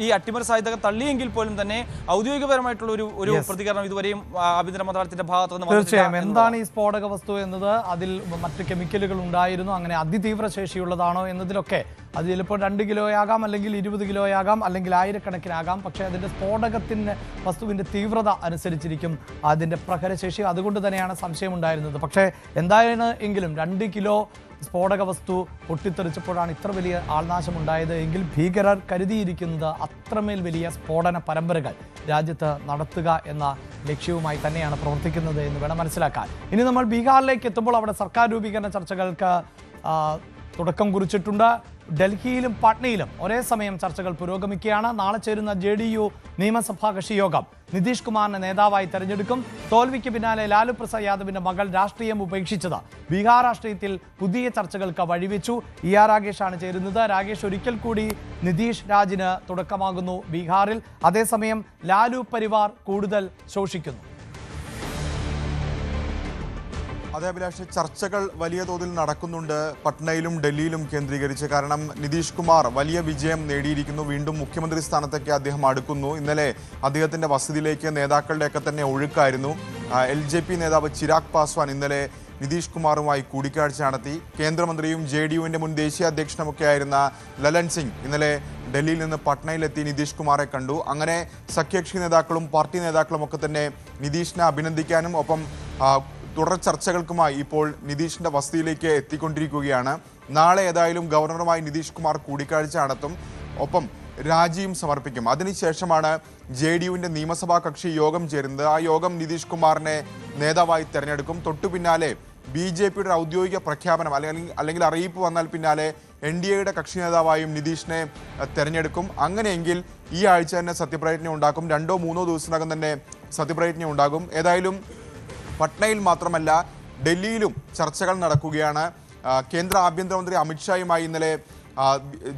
ഈ അട്ടിമറി സാധ്യത തള്ളിയെങ്കിൽ പോലും തന്നെ ഔദ്യോഗികപരമായിട്ടുള്ള ഒരു പ്രതികരണം ഇതുവരെയും ആഭ്യന്തര മന്ത്രാലയത്തിന്റെ ഭാഗത്ത് നിന്ന്. തീർച്ചയായും എന്താണ് ഈ സ്ഫോടക വസ്തു എന്നത്, അതിൽ മറ്റ് കെമിക്കലുകൾ ഉണ്ടായിരുന്നു, അങ്ങനെ അതിതീവ്ര ശേഷിയുള്ളതാണോ എന്നതിലൊക്കെ അത് ചിലപ്പോൾ 2 കിലോയാകാം, അല്ലെങ്കിൽ 20 കിലോയാകാം, അല്ലെങ്കിൽ ആയിരക്കണക്കിനാകാം. പക്ഷേ അതിൻ്റെ സ്ഫോടകത്തിൻ്റെ വസ്തുവിൻ്റെ തീവ്രത അനുസരിച്ചിരിക്കും അതിൻ്റെ പ്രഹരശേഷി. അതുകൊണ്ട് തന്നെയാണ് സംശയമുണ്ടായിരുന്നത്. പക്ഷേ എന്തായാലും എങ്കിലും 2 കിലോ സ്ഫോടക വസ്തു പൊട്ടിത്തെറിച്ചപ്പോഴാണ് ഇത്ര വലിയ ആൾനാശമുണ്ടായത് എങ്കിൽ ഭീകരർ കരുതിയിരിക്കുന്നത് അത്രമേൽ വലിയ സ്ഫോടന പരമ്പരകൾ രാജ്യത്ത് നടത്തുക എന്ന ലക്ഷ്യവുമായി തന്നെയാണ് പ്രവർത്തിക്കുന്നത് എന്ന് വേണം മനസ്സിലാക്കാൻ. ഇനി നമ്മൾ ബീഹാറിലേക്ക് എത്തുമ്പോൾ അവിടെ സർക്കാർ രൂപീകരണ ചർച്ചകൾക്ക് തുടക്കം കുറിച്ചിട്ടുണ്ട്. ഡൽഹിയിലും പാട്നയിലും ഒരേ സമയം ചർച്ചകൾ പുരോഗമിക്കുകയാണ്. നാളെ ചേരുന്ന JDU നിയമസഭാ കക്ഷി യോഗം നിതീഷ് കുമാറിനെ നേതാവായി തെരഞ്ഞെടുക്കും. തോൽവിക്ക് പിന്നാലെ ലാലു പ്രസാദ് യാദവിന്റെ മകൾ രാഷ്ട്രീയം ഉപേക്ഷിച്ചത് ബീഹാർ രാഷ്ട്രീയത്തിൽ പുതിയ ചർച്ചകൾക്ക് വഴിവെച്ചു. രാഗേഷാണ് ചേരുന്നത്. രാഗേഷ്, ഒരിക്കൽ കൂടി നിതീഷ് രാജിന് തുടക്കമാകുന്നു ബീഹാറിൽ. അതേസമയം ലാലു പരിവാർ കൂടുതൽ ശോഷിക്കുന്നു. അതേ അഭിലാഷ്, ചർച്ചകൾ വലിയ തോതിൽ നടക്കുന്നുണ്ട് പട്നയിലും ഡൽഹിയിലും കേന്ദ്രീകരിച്ച്. കാരണം നിതീഷ് കുമാർ വലിയ വിജയം നേടിയിരിക്കുന്നു. വീണ്ടും മുഖ്യമന്ത്രി സ്ഥാനത്തേക്ക് അദ്ദേഹം അടുക്കുന്നു. ഇന്നലെ അദ്ദേഹത്തിന്റെ വസതിയിലേക്ക് നേതാക്കളുടെയൊക്കെ തന്നെ ഒഴുക്കായിരുന്നു. LJP നേതാവ് ചിരാഗ് പാസ്വാൻ ഇന്നലെ നിതീഷ് കുമാറുമായി കൂടിക്കാഴ്ച നടത്തി. കേന്ദ്രമന്ത്രിയും JDUവിന്റെ മുൻ ദേശീയ അധ്യക്ഷനുമൊക്കെ ആയിരുന്ന ലലൻ സിംഗ് ഇന്നലെ ഡൽഹിയിൽ നിന്ന് പട്നയിലെത്തി നിതീഷ് കുമാറെ കണ്ടു. അങ്ങനെ സഖ്യകക്ഷി നേതാക്കളും പാർട്ടി നേതാക്കളും ഒക്കെ തന്നെ നിതീഷിനെ അഭിനന്ദിക്കാനും ഒപ്പം തുടർ ചർച്ചകൾക്കുമായി ഇപ്പോൾ നിതീഷിന്റെ വസതിയിലേക്ക് എത്തിക്കൊണ്ടിരിക്കുകയാണ്. നാളെ ഏതായാലും ഗവർണറുമായി നിതീഷ് കുമാർ കൂടിക്കാഴ്ച നടത്തും. ഒപ്പം രാജിയും സമർപ്പിക്കും. അതിനുശേഷമാണ് JDUവിന്റെ നിയമസഭാ കക്ഷി യോഗം ചേരുന്നത്. ആ യോഗം നിതീഷ് കുമാറിനെ നേതാവായി തെരഞ്ഞെടുക്കും. തൊട്ടു പിന്നാലെ BJPയുടെ ഔദ്യോഗിക പ്രഖ്യാപനം അല്ലെങ്കിൽ അറിയിപ്പ് വന്നാൽ പിന്നാലെ NDAയുടെ കക്ഷി നേതാവായും നിതീഷിനെ തെരഞ്ഞെടുക്കും. അങ്ങനെയെങ്കിൽ ഈ ആഴ്ച തന്നെ സത്യപ്രതിജ്ഞ ഉണ്ടാക്കും. 2-3 ദിവസത്തിനകം തന്നെ സത്യപ്രതിജ്ഞ ഉണ്ടാകും. ഏതായാലും പട്നയിൽ മാത്രമല്ല ഡൽഹിയിലും ചർച്ചകൾ നടക്കുകയാണ്. കേന്ദ്ര ആഭ്യന്തരമന്ത്രി അമിത്ഷായുമായി ഇന്നലെ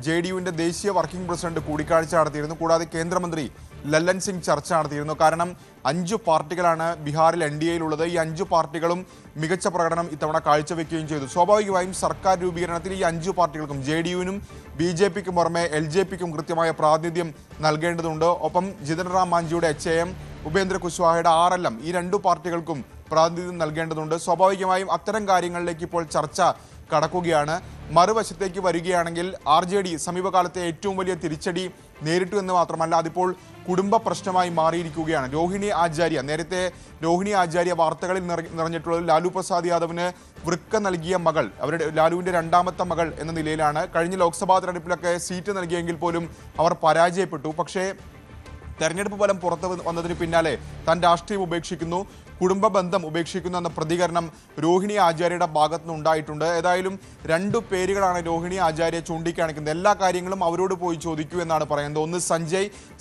JDUവിന്റെ ദേശീയ വർക്കിംഗ് പ്രസിഡന്റ് കൂടിക്കാഴ്ച നടത്തിയിരുന്നു. കൂടാതെ കേന്ദ്രമന്ത്രി ലല്ലൻ സിംഗ് ചർച്ച നടത്തിയിരുന്നു. കാരണം 5 പാർട്ടികളാണ് ബീഹാറിൽ NDAയിലുള്ളത്. ഈ 5 പാർട്ടികളും മികച്ച പ്രകടനം ഇത്തവണ കാഴ്ചവെക്കുകയും ചെയ്തു. സ്വാഭാവികമായും സർക്കാർ രൂപീകരണത്തിൽ ഈ 5 പാർട്ടികൾക്കും JDUവിനും BJPക്കും പുറമെ LJPക്കും കൃത്യമായ പ്രാതിനിധ്യം നൽകേണ്ടതുണ്ട്. ഒപ്പം ജിതൻ റാം മാഞ്ചിയുടെ HAM, ഉപേന്ദ്ര കുശ്വാഹയുടെ RLM ഈ 2 പാർട്ടികൾക്കും പ്രാതിനിധ്യം നൽകേണ്ടതുണ്ട്. സ്വാഭാവികമായും അത്തരം കാര്യങ്ങളിലേക്ക് ഇപ്പോൾ ചർച്ച കടക്കുകയാണ്. മറുവശത്തേക്ക് വരികയാണെങ്കിൽ RJD സമീപകാലത്തെ ഏറ്റവും വലിയ തിരിച്ചടി നേരിട്ടു എന്ന് മാത്രമല്ല, അതിപ്പോൾ കുടുംബ പ്രശ്നമായി മാറിയിരിക്കുകയാണ്. രോഹിണി ആചാര്യ, നേരത്തെ രോഹിണി ആചാര്യ വാർത്തകളിൽ നിറഞ്ഞിട്ടുള്ളത് ലാലു പ്രസാദ് യാദവിന് വൃക്ക നൽകിയ മകൾ, അവരുടെ ലാലുവിൻ്റെ 2ാമത്തെ മകൾ എന്ന നിലയിലാണ്. കഴിഞ്ഞ ലോക്സഭാ തെരഞ്ഞെടുപ്പിലൊക്കെ സീറ്റ് നൽകിയെങ്കിൽ പോലും അവർ പരാജയപ്പെട്ടു. പക്ഷേ തെരഞ്ഞെടുപ്പ് ഫലം പുറത്തു വന്നതിന് പിന്നാലെ താൻ രാഷ്ട്രീയം ഉപേക്ഷിക്കുന്നു, കുടുംബ ബന്ധം ഉപേക്ഷിക്കുന്നു എന്ന പ്രതികരണം രോഹിണി ആചാര്യയുടെ ഭാഗത്തുനിന്ന് ഉണ്ടായിട്ടുണ്ട്. ഏതായാലും 2 പേരുകളാണ് രോഹിണി ആചാര്യ ചൂണ്ടിക്കാണിക്കുന്നത്. എല്ലാ കാര്യങ്ങളും അവരോട് പോയി ചോദിക്കൂ എന്നാണ് പറയുന്നത്. ഒന്ന്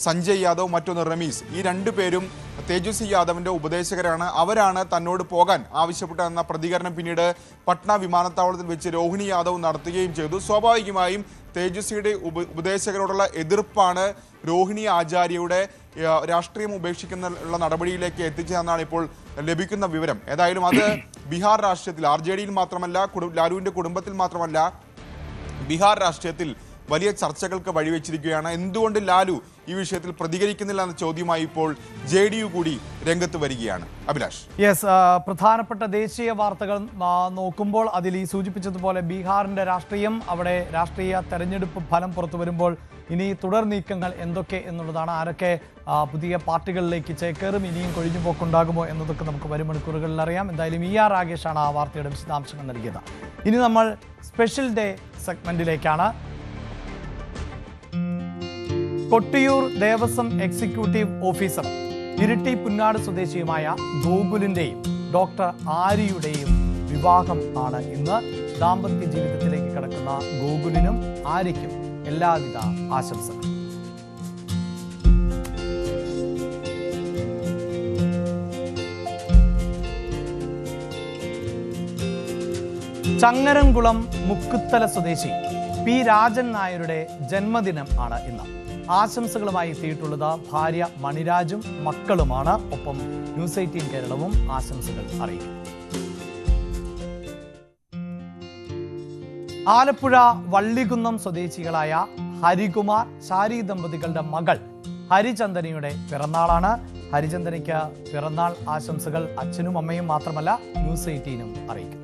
സഞ്ജയ് യാദവ്, മറ്റൊന്ന് റമീസ്. ഈ 2 പേരും തേജസ്വി യാദവിൻ്റെ ഉപദേശകരാണ്. അവരാണ് തന്നോട് പോകാൻ ആവശ്യപ്പെട്ടതെന്ന പ്രതികരണം പിന്നീട് പട്ന വിമാനത്താവളത്തിൽ വെച്ച് രോഹിണി യാദവ് നടത്തുകയും ചെയ്തു. സ്വാഭാവികമായും തേജസ്വിയുടെ ഉപദേശകരോടുള്ള എതിർപ്പാണ് രോഹിണി ആചാര്യയുടെ രാഷ്ട്രീയം ഉപേക്ഷിക്കുന്ന നടപടിയിലേക്ക് എത്തിച്ചതെന്നാണ് ഇപ്പോൾ ലഭിക്കുന്ന വിവരം. ഏതായാലും അത് ബീഹാർ രാഷ്ട്രീയത്തിൽ RJDയിൽ മാത്രമല്ല, ലാലുവിൻ്റെ കുടുംബത്തിൽ മാത്രമല്ല, ബീഹാർ രാഷ്ട്രീയത്തിൽ വലിയ ചർച്ചകൾക്ക് വഴിവെച്ചിരിക്കുകയാണ്. എന്തുകൊണ്ട് ലാലു ഈ വിഷയത്തിൽ പ്രതികരിക്കുന്നില്ല എന്ന ചോദ്യമായി ഇപ്പോൾ JDU കൂടി രംഗത്ത് വരികയാണ്. അഭിലാഷ്. പ്രധാനപ്പെട്ട ദേശീയ വാർത്തകൾ നോക്കുമ്പോൾ അതിൽ ഈ സൂചിപ്പിച്ചതുപോലെ ബീഹാറിന്റെ രാഷ്ട്രീയം, അവിടെ രാഷ്ട്രീയ തെരഞ്ഞെടുപ്പ് ഫലം പുറത്തു വരുമ്പോൾ ഇനി തുടർ നീക്കങ്ങൾ എന്തൊക്കെ എന്നുള്ളതാണ്. ആരൊക്കെ പുതിയ പാർട്ടികളിലേക്ക് ചേക്കേറും, ഇനിയും കൊഴിഞ്ഞുപോക്കുണ്ടാകുമോ എന്നതൊക്കെ നമുക്ക് വരും മണിക്കൂറുകളിൽ അറിയാം. എന്തായാലും ER രാഗേഷാണ് ആ വാർത്തയുടെ വിശദാംശങ്ങൾ നൽകിയത്. ഇനി നമ്മൾ സ്പെഷ്യൽ ഡേ സെഗ്മെന്റിലേക്കാണ്. കൊട്ടിയൂർ ദേവസ്വം എക്സിക്യൂട്ടീവ് ഓഫീസർ ഇരിട്ടി പുന്നാട് സ്വദേശിയുമായ ഗോകുലിന്റെയും ഡോക്ടർ ആര്യയുടെയും വിവാഹം ആണ് ഇന്ന്. ദാമ്പത്യ ജീവിതത്തിലേക്ക് കടക്കുന്ന ഗോകുലിനും ആര്യയ്ക്കും എല്ലാവിധ ആശംസകളും. ചങ്ങരംകുളം മുക്കുത്തല സ്വദേശി P. രാജൻ നായരുടെ ജന്മദിനം ആണ് ഇന്ന്. ആശംസകളുമായി എത്തിയിട്ടുള്ളത് ഭാര്യ മണിരാജും മക്കളുമാണ്. ഒപ്പം ന്യൂസ് 18 കേരളവും ആശംസകൾ അറിയിക്കും. ആലപ്പുഴ വള്ളികുന്നം സ്വദേശികളായ ഹരികുമാർ ശാരി ദമ്പതികളുടെ മകൾ ഹരിചന്ദനയുടെ പിറന്നാളാണ്. ഹരിചന്ദനയ്ക്ക് പിറന്നാൾ ആശംസകൾ അച്ഛനും അമ്മയും മാത്രമല്ല ന്യൂസ് 18 അറിയിക്കും.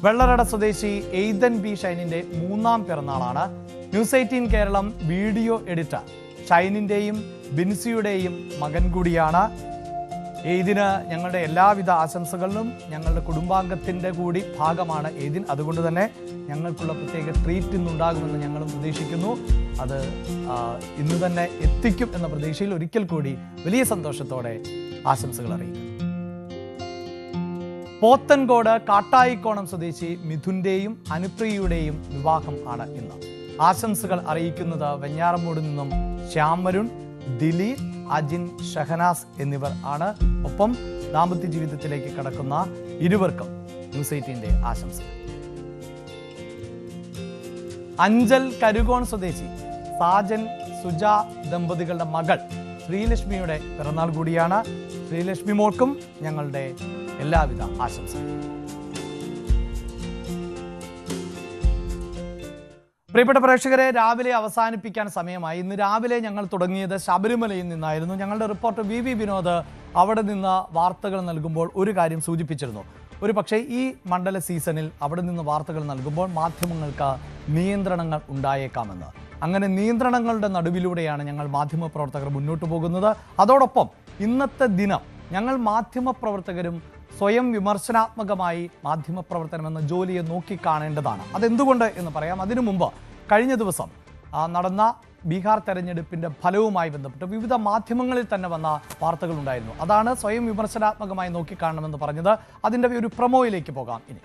വെള്ളറട സ്വദേശി എയ്തൻ B. ഷൈനിന്റെ 3ാം പിറന്നാളാണ്. ന്യൂസ് 18 കേരളം വീഡിയോ എഡിറ്റർ ഷൈനിന്റെയും ബിൻസിയുടെയും മകൻ കൂടിയാണ്. എയ്ദിന് ഞങ്ങളുടെ എല്ലാവിധ ആശംസകളും. ഞങ്ങളുടെ കുടുംബാംഗത്തിൻ്റെ കൂടി ഭാഗമാണ് എയ്ദിൻ. അതുകൊണ്ട് തന്നെ ഞങ്ങൾക്കുള്ള പ്രത്യേക ട്രീറ്റ് ഇന്നുണ്ടാകുമെന്ന് ഞങ്ങളും പ്രതീക്ഷിക്കുന്നു. അത് ഇന്ന് തന്നെ എത്തിക്കും എന്ന പ്രതീക്ഷയിൽ ഒരിക്കൽ കൂടി വലിയ സന്തോഷത്തോടെ ആശംസകൾ അറിയിക്കുന്നു. പോത്തൻകോട് കാട്ടായിക്കോണം സ്വദേശി മിഥുന്റെയും അനുപ്രിയയുടെയും വിവാഹം ആണ് ഇന്ന്. ആശംസകൾ അറിയിക്കുന്നത് വെഞ്ഞാറമൂട് നിന്നും ശ്യാമരുൺ, ദിലീപ്, അജിൻ, ഷഹനാസ് എന്നിവർ ആണ്. ഒപ്പം ദാമ്പത്യ ജീവിതത്തിലേക്ക് കടക്കുന്ന ഇരുവർക്കും ന്യൂസ് 18 ആശംസകൾ. അഞ്ചൽ കരുകോൺ സ്വദേശി സാജൻ സുജ ദമ്പതികളുടെ മകൾ ശ്രീലക്ഷ്മിയുടെ പിറന്നാൾ കൂടിയാണ്. ശ്രീലക്ഷ്മി മോൾക്കും ഞങ്ങളുടെ എല്ലാവിധ ആശംസകളും. പ്രിയപ്പെട്ട പ്രേക്ഷകരെ, രാവിലെ അവസാനിപ്പിക്കാൻ സമയമായി. ഇന്ന് രാവിലെ ഞങ്ങൾ തുടങ്ങിയത് ശബരിമലയിൽ നിന്നായിരുന്നു. ഞങ്ങളുടെ റിപ്പോർട്ടർ VV വിനോദ് അവിടെ നിന്ന് വാർത്തകൾ നൽകുമ്പോൾ ഒരു കാര്യം സൂചിപ്പിച്ചിരുന്നു. ഒരു പക്ഷേ ഈ മണ്ഡല സീസണിൽ അവിടെ നിന്ന് വാർത്തകൾ നൽകുമ്പോൾ മാധ്യമങ്ങൾക്ക് നിയന്ത്രണങ്ങൾ ഉണ്ടായേക്കാമെന്ന്. അങ്ങനെ നിയന്ത്രണങ്ങളുടെ നടുവിലൂടെയാണ് ഞങ്ങൾ മാധ്യമപ്രവർത്തകർ മുന്നോട്ട് പോകുന്നത്. അതോടൊപ്പം ഇന്നത്തെ ദിനം ഞങ്ങൾ മാധ്യമപ്രവർത്തകരും സ്വയം വിമർശനാത്മകമായി മാധ്യമപ്രവർത്തനം എന്ന ജോലിയെ നോക്കിക്കാണേണ്ടതാണ്. അതെന്തുകൊണ്ട് എന്ന് പറയാം. അതിനു മുമ്പ് കഴിഞ്ഞ ദിവസം നടന്ന ബീഹാർ തെരഞ്ഞെടുപ്പിൻ്റെ ഫലവുമായി ബന്ധപ്പെട്ട് വിവിധ മാധ്യമങ്ങളിൽ തന്നെ വന്ന വാർത്തകൾ ഉണ്ടായിരുന്നു. അതാണ് സ്വയം വിമർശനാത്മകമായി നോക്കിക്കാണണമെന്ന് പറഞ്ഞത്. അതിൻ്റെ ഒരു പ്രൊമോയിലേക്ക് പോകാം. ഇനി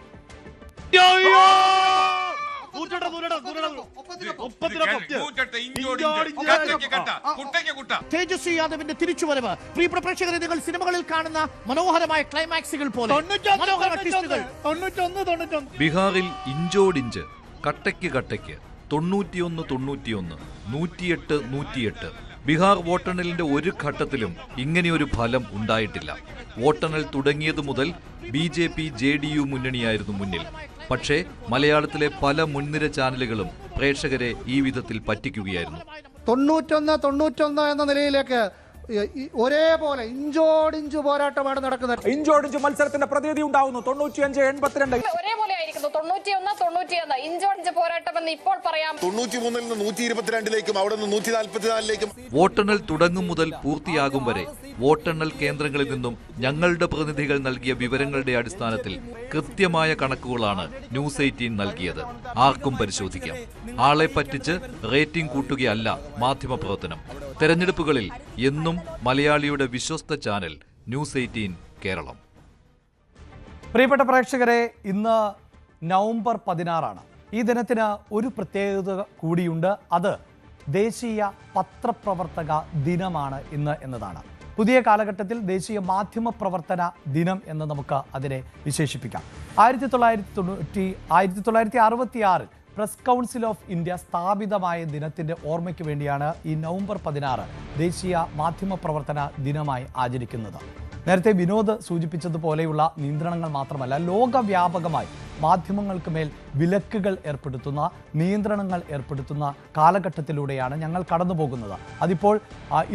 തേജസ്വി യാദവിന്റെ തിരിച്ചുവരവ്. പ്രിയപ്പെട്ട പ്രേക്ഷകരെ, നിങ്ങൾ സിനിമകളിൽ കാണുന്ന മനോഹരമായ ക്ലൈമാക്സുകൾ പോലെ ബീഹാറിൽ ഇഞ്ചോടിഞ്ച്, കട്ടയ്ക്ക് കട്ടയ്ക്ക് 91-91 108. ബീഹാർ വോട്ടെണ്ണലിന്റെ ഒരു ഘട്ടത്തിലും ഇങ്ങനെയൊരു ഫലം ഉണ്ടായിട്ടില്ല. വോട്ടെണ്ണൽ തുടങ്ങിയതു മുതൽ BJP JDU മുന്നണിയായിരുന്നു മുന്നിൽ. പക്ഷേ മലയാളത്തിലെ പല മുൻനിര ചാനലുകളും പ്രേക്ഷകരെ ഈ വിധത്തിൽ പറ്റിക്കുകയായിരുന്നു. 91 എന്ന നിലയിലേക്ക് ഒരേപോലെ ഇഞ്ചോടിഞ്ച് പോരാട്ടമാണ് നടക്കുന്നത്. ഇഞ്ചോടിഞ്ച് മത്സരത്തിന്റെ പ്രതീതി ഉണ്ടാവുന്നു. 95-82 ഒരേപോലെ ആയിരിക്കുന്നു. 91 ഇഞ്ചോടിഞ്ച് പോരാട്ടമെന്ന് ഇപ്പോൾ പറയാം. 93 നിന്ന് 122 അവിടെ നിന്ന് 144 വോട്ടെണ്ണൽ തുടങ്ങും മുതൽ പൂർത്തിയാകും വരെ വോട്ടെണ്ണൽ കേന്ദ്രങ്ങളിൽ നിന്നും ഞങ്ങളുടെ പ്രതിനിധികൾ നൽകിയ വിവരങ്ങളുടെ അടിസ്ഥാനത്തിൽ കൃത്യമായ കണക്കുകളാണ് ന്യൂസ് 18 നൽകിയത്. ആർക്കും പരിശോധിക്കാം. ആളെ പറ്റിച്ച് റേറ്റിംഗ് കൂട്ടുകയല്ല മാധ്യമപ്രവർത്തനം. തെരഞ്ഞെടുപ്പുകളിൽ എന്നും മലയാളിയുടെ വിശ്വസ്ത ചാനൽ ന്യൂസ് 18 കേരളം. പ്രിയപ്പെട്ട പ്രേക്ഷകരെ, ഇന്ന് നവംബർ 16 ഈ ദിനത്തിന് ഒരു പ്രത്യേകത കൂടിയുണ്ട്. അത് ദേശീയ പത്രപ്രവർത്തക ദിനമാണ് ഇന്ന് എന്നതാണ്. പുതിയ കാലഘട്ടത്തിൽ ദേശീയ മാധ്യമ പ്രവർത്തന ദിനം എന്ന് നമുക്ക് അതിനെ വിശേഷിപ്പിക്കാം. 1966 പ്രസ് കൗൺസിൽ ഓഫ് ഇന്ത്യ സ്ഥാപിതമായ ദിനത്തിൻ്റെ ഓർമ്മയ്ക്ക് വേണ്ടിയാണ് ഈ നവംബർ 16 ദേശീയ മാധ്യമ പ്രവർത്തന ദിനമായി ആചരിക്കുന്നത്. നേരത്തെ വിനോദ് സൂചിപ്പിച്ചതുപോലെയുള്ള നിയന്ത്രണങ്ങൾ മാത്രമല്ല, ലോകവ്യാപകമായി മാധ്യമങ്ങൾക്ക് മേൽ വിലക്കുകൾ ഏർപ്പെടുത്തുന്ന, നിയന്ത്രണങ്ങൾ ഏർപ്പെടുത്തുന്ന കാലഘട്ടത്തിലൂടെയാണ് ഞങ്ങൾ കടന്നു പോകുന്നത്. അതിപ്പോൾ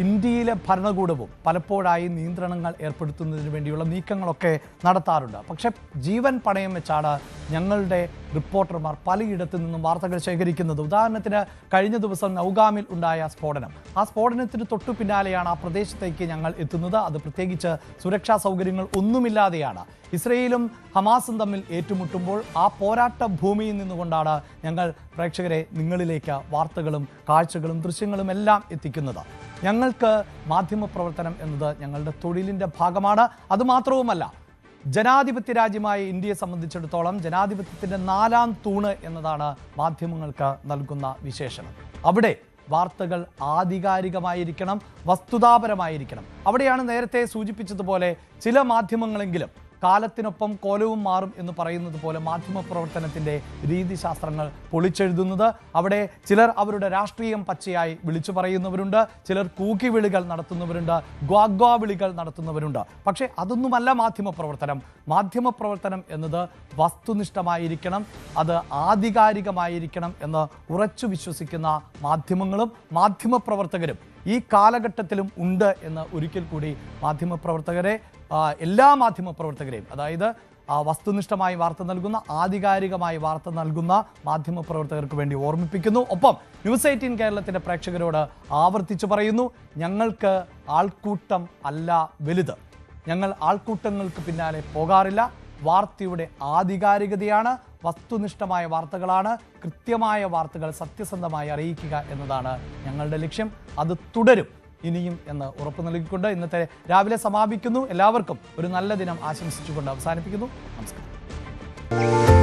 ഇന്ത്യയിലെ ഭരണകൂടവും പലപ്പോഴായി നിയന്ത്രണങ്ങൾ ഏർപ്പെടുത്തുന്നതിന് വേണ്ടിയുള്ള നീക്കങ്ങളൊക്കെ നടത്താറുണ്ട്. പക്ഷേ ജീവൻ പണയം വെച്ചാണ് ഞങ്ങളുടെ റിപ്പോർട്ടർമാർ പലയിടത്തു നിന്നും വാർത്തകൾ ശേഖരിക്കുന്നത്. ഉദാഹരണത്തിന് കഴിഞ്ഞ ദിവസം നൗഗാമിൽ ഉണ്ടായ സ്ഫോടനം. ആ സ്ഫോടനത്തിന് തൊട്ടു പിന്നാലെയാണ് ആ പ്രദേശത്തേക്ക് ഞങ്ങൾ എത്തുന്നത്. അത് പ്രത്യേകിച്ച് സുരക്ഷാ സൗകര്യങ്ങൾ ഒന്നുമില്ലാതെയാണ്. ഇസ്രയേലും ഹമാസും തമ്മിൽ ഏറ്റുമുട്ടുമ്പോൾ ആ പോരാട്ട ഭൂമിയിൽ നിന്നുകൊണ്ടാണ് ഞങ്ങൾ പ്രേക്ഷകരെ നിങ്ങളിലേക്ക് വാർത്തകളും കാഴ്ചകളും ദൃശ്യങ്ങളും എല്ലാം എത്തിക്കുന്നത്. ഞങ്ങൾക്ക് മാധ്യമപ്രവർത്തനം എന്നത് ഞങ്ങളുടെ തൊഴിലിൻ്റെ ഭാഗമാണ്. അതുമാത്രവുമല്ല, ജനാധിപത്യ രാജ്യമായ ഇന്ത്യയെ സംബന്ധിച്ചിടത്തോളം ജനാധിപത്യത്തിൻ്റെ 4ാം തൂണ് എന്നതാണ് മാധ്യമങ്ങൾക്ക് നൽകുന്ന വിശേഷണം. അവിടെ വാർത്തകൾ ആധികാരികമായിരിക്കണം, വസ്തുതാപരമായിരിക്കണം. അവിടെയാണ് നേരത്തെ സൂചിപ്പിച്ചതുപോലെ ചില മാധ്യമങ്ങളെങ്കിലും കാലത്തിനൊപ്പം കോലവും മാറും എന്ന് പറയുന്നത് പോലെ മാധ്യമപ്രവർത്തനത്തിൻ്റെ രീതിശാസ്ത്രങ്ങൾ പൊളിച്ചെഴുതുന്നത്. അവിടെ ചിലർ അവരുടെ രാഷ്ട്രീയം പച്ചയായി വിളിച്ചു പറയുന്നവരുണ്ട്, ചിലർ കൂക്കി വിളികൾ നടത്തുന്നവരുണ്ട്, ഗ്വാഗ്വാ വിളികൾ നടത്തുന്നവരുണ്ട്. പക്ഷേ അതൊന്നുമല്ല മാധ്യമപ്രവർത്തനം. മാധ്യമപ്രവർത്തനം എന്നത് വസ്തുനിഷ്ഠമായിരിക്കണം, അത് ആധികാരികമായിരിക്കണം എന്ന് ഉറച്ചു വിശ്വസിക്കുന്ന മാധ്യമങ്ങളും മാധ്യമപ്രവർത്തകരും ഈ കാലഘട്ടത്തിലും ഉണ്ട് എന്ന് ഒരിക്കൽ കൂടി എല്ലാ മാധ്യമപ്രവർത്തകരെയും, അതായത് വസ്തുനിഷ്ഠമായി വാർത്ത നൽകുന്ന, ആധികാരികമായി വാർത്ത നൽകുന്ന മാധ്യമപ്രവർത്തകർക്ക് വേണ്ടി ഓർമ്മിപ്പിക്കുന്നു. ഒപ്പം ന്യൂസ് 18 കേരളത്തിൻ്റെ പ്രേക്ഷകരോട് ആവർത്തിച്ചു പറയുന്നു, ഞങ്ങൾക്ക് ആൾക്കൂട്ടം അല്ല വലുത്. ഞങ്ങൾ ആൾക്കൂട്ടങ്ങൾക്ക് പിന്നാലെ പോകാറില്ല. വാർത്തയുടെ ആധികാരികതയാണ്, വസ്തുനിഷ്ഠമായ വാർത്തകളാണ്, കൃത്യമായ വാർത്തകൾ സത്യസന്ധമായി അറിയിക്കുക എന്നതാണ് ഞങ്ങളുടെ ലക്ഷ്യം. അത് തുടരും ഇനിയും എന്ന് ഉറപ്പു നൽകിക്കൊണ്ട് ഇന്നത്തെ രാവിലെ സമാപിക്കുന്നു. എല്ലാവർക്കും ഒരു നല്ല ദിനം ആശംസിച്ചുകൊണ്ട് അവസാനിപ്പിക്കുന്നു. നമസ്കാരം.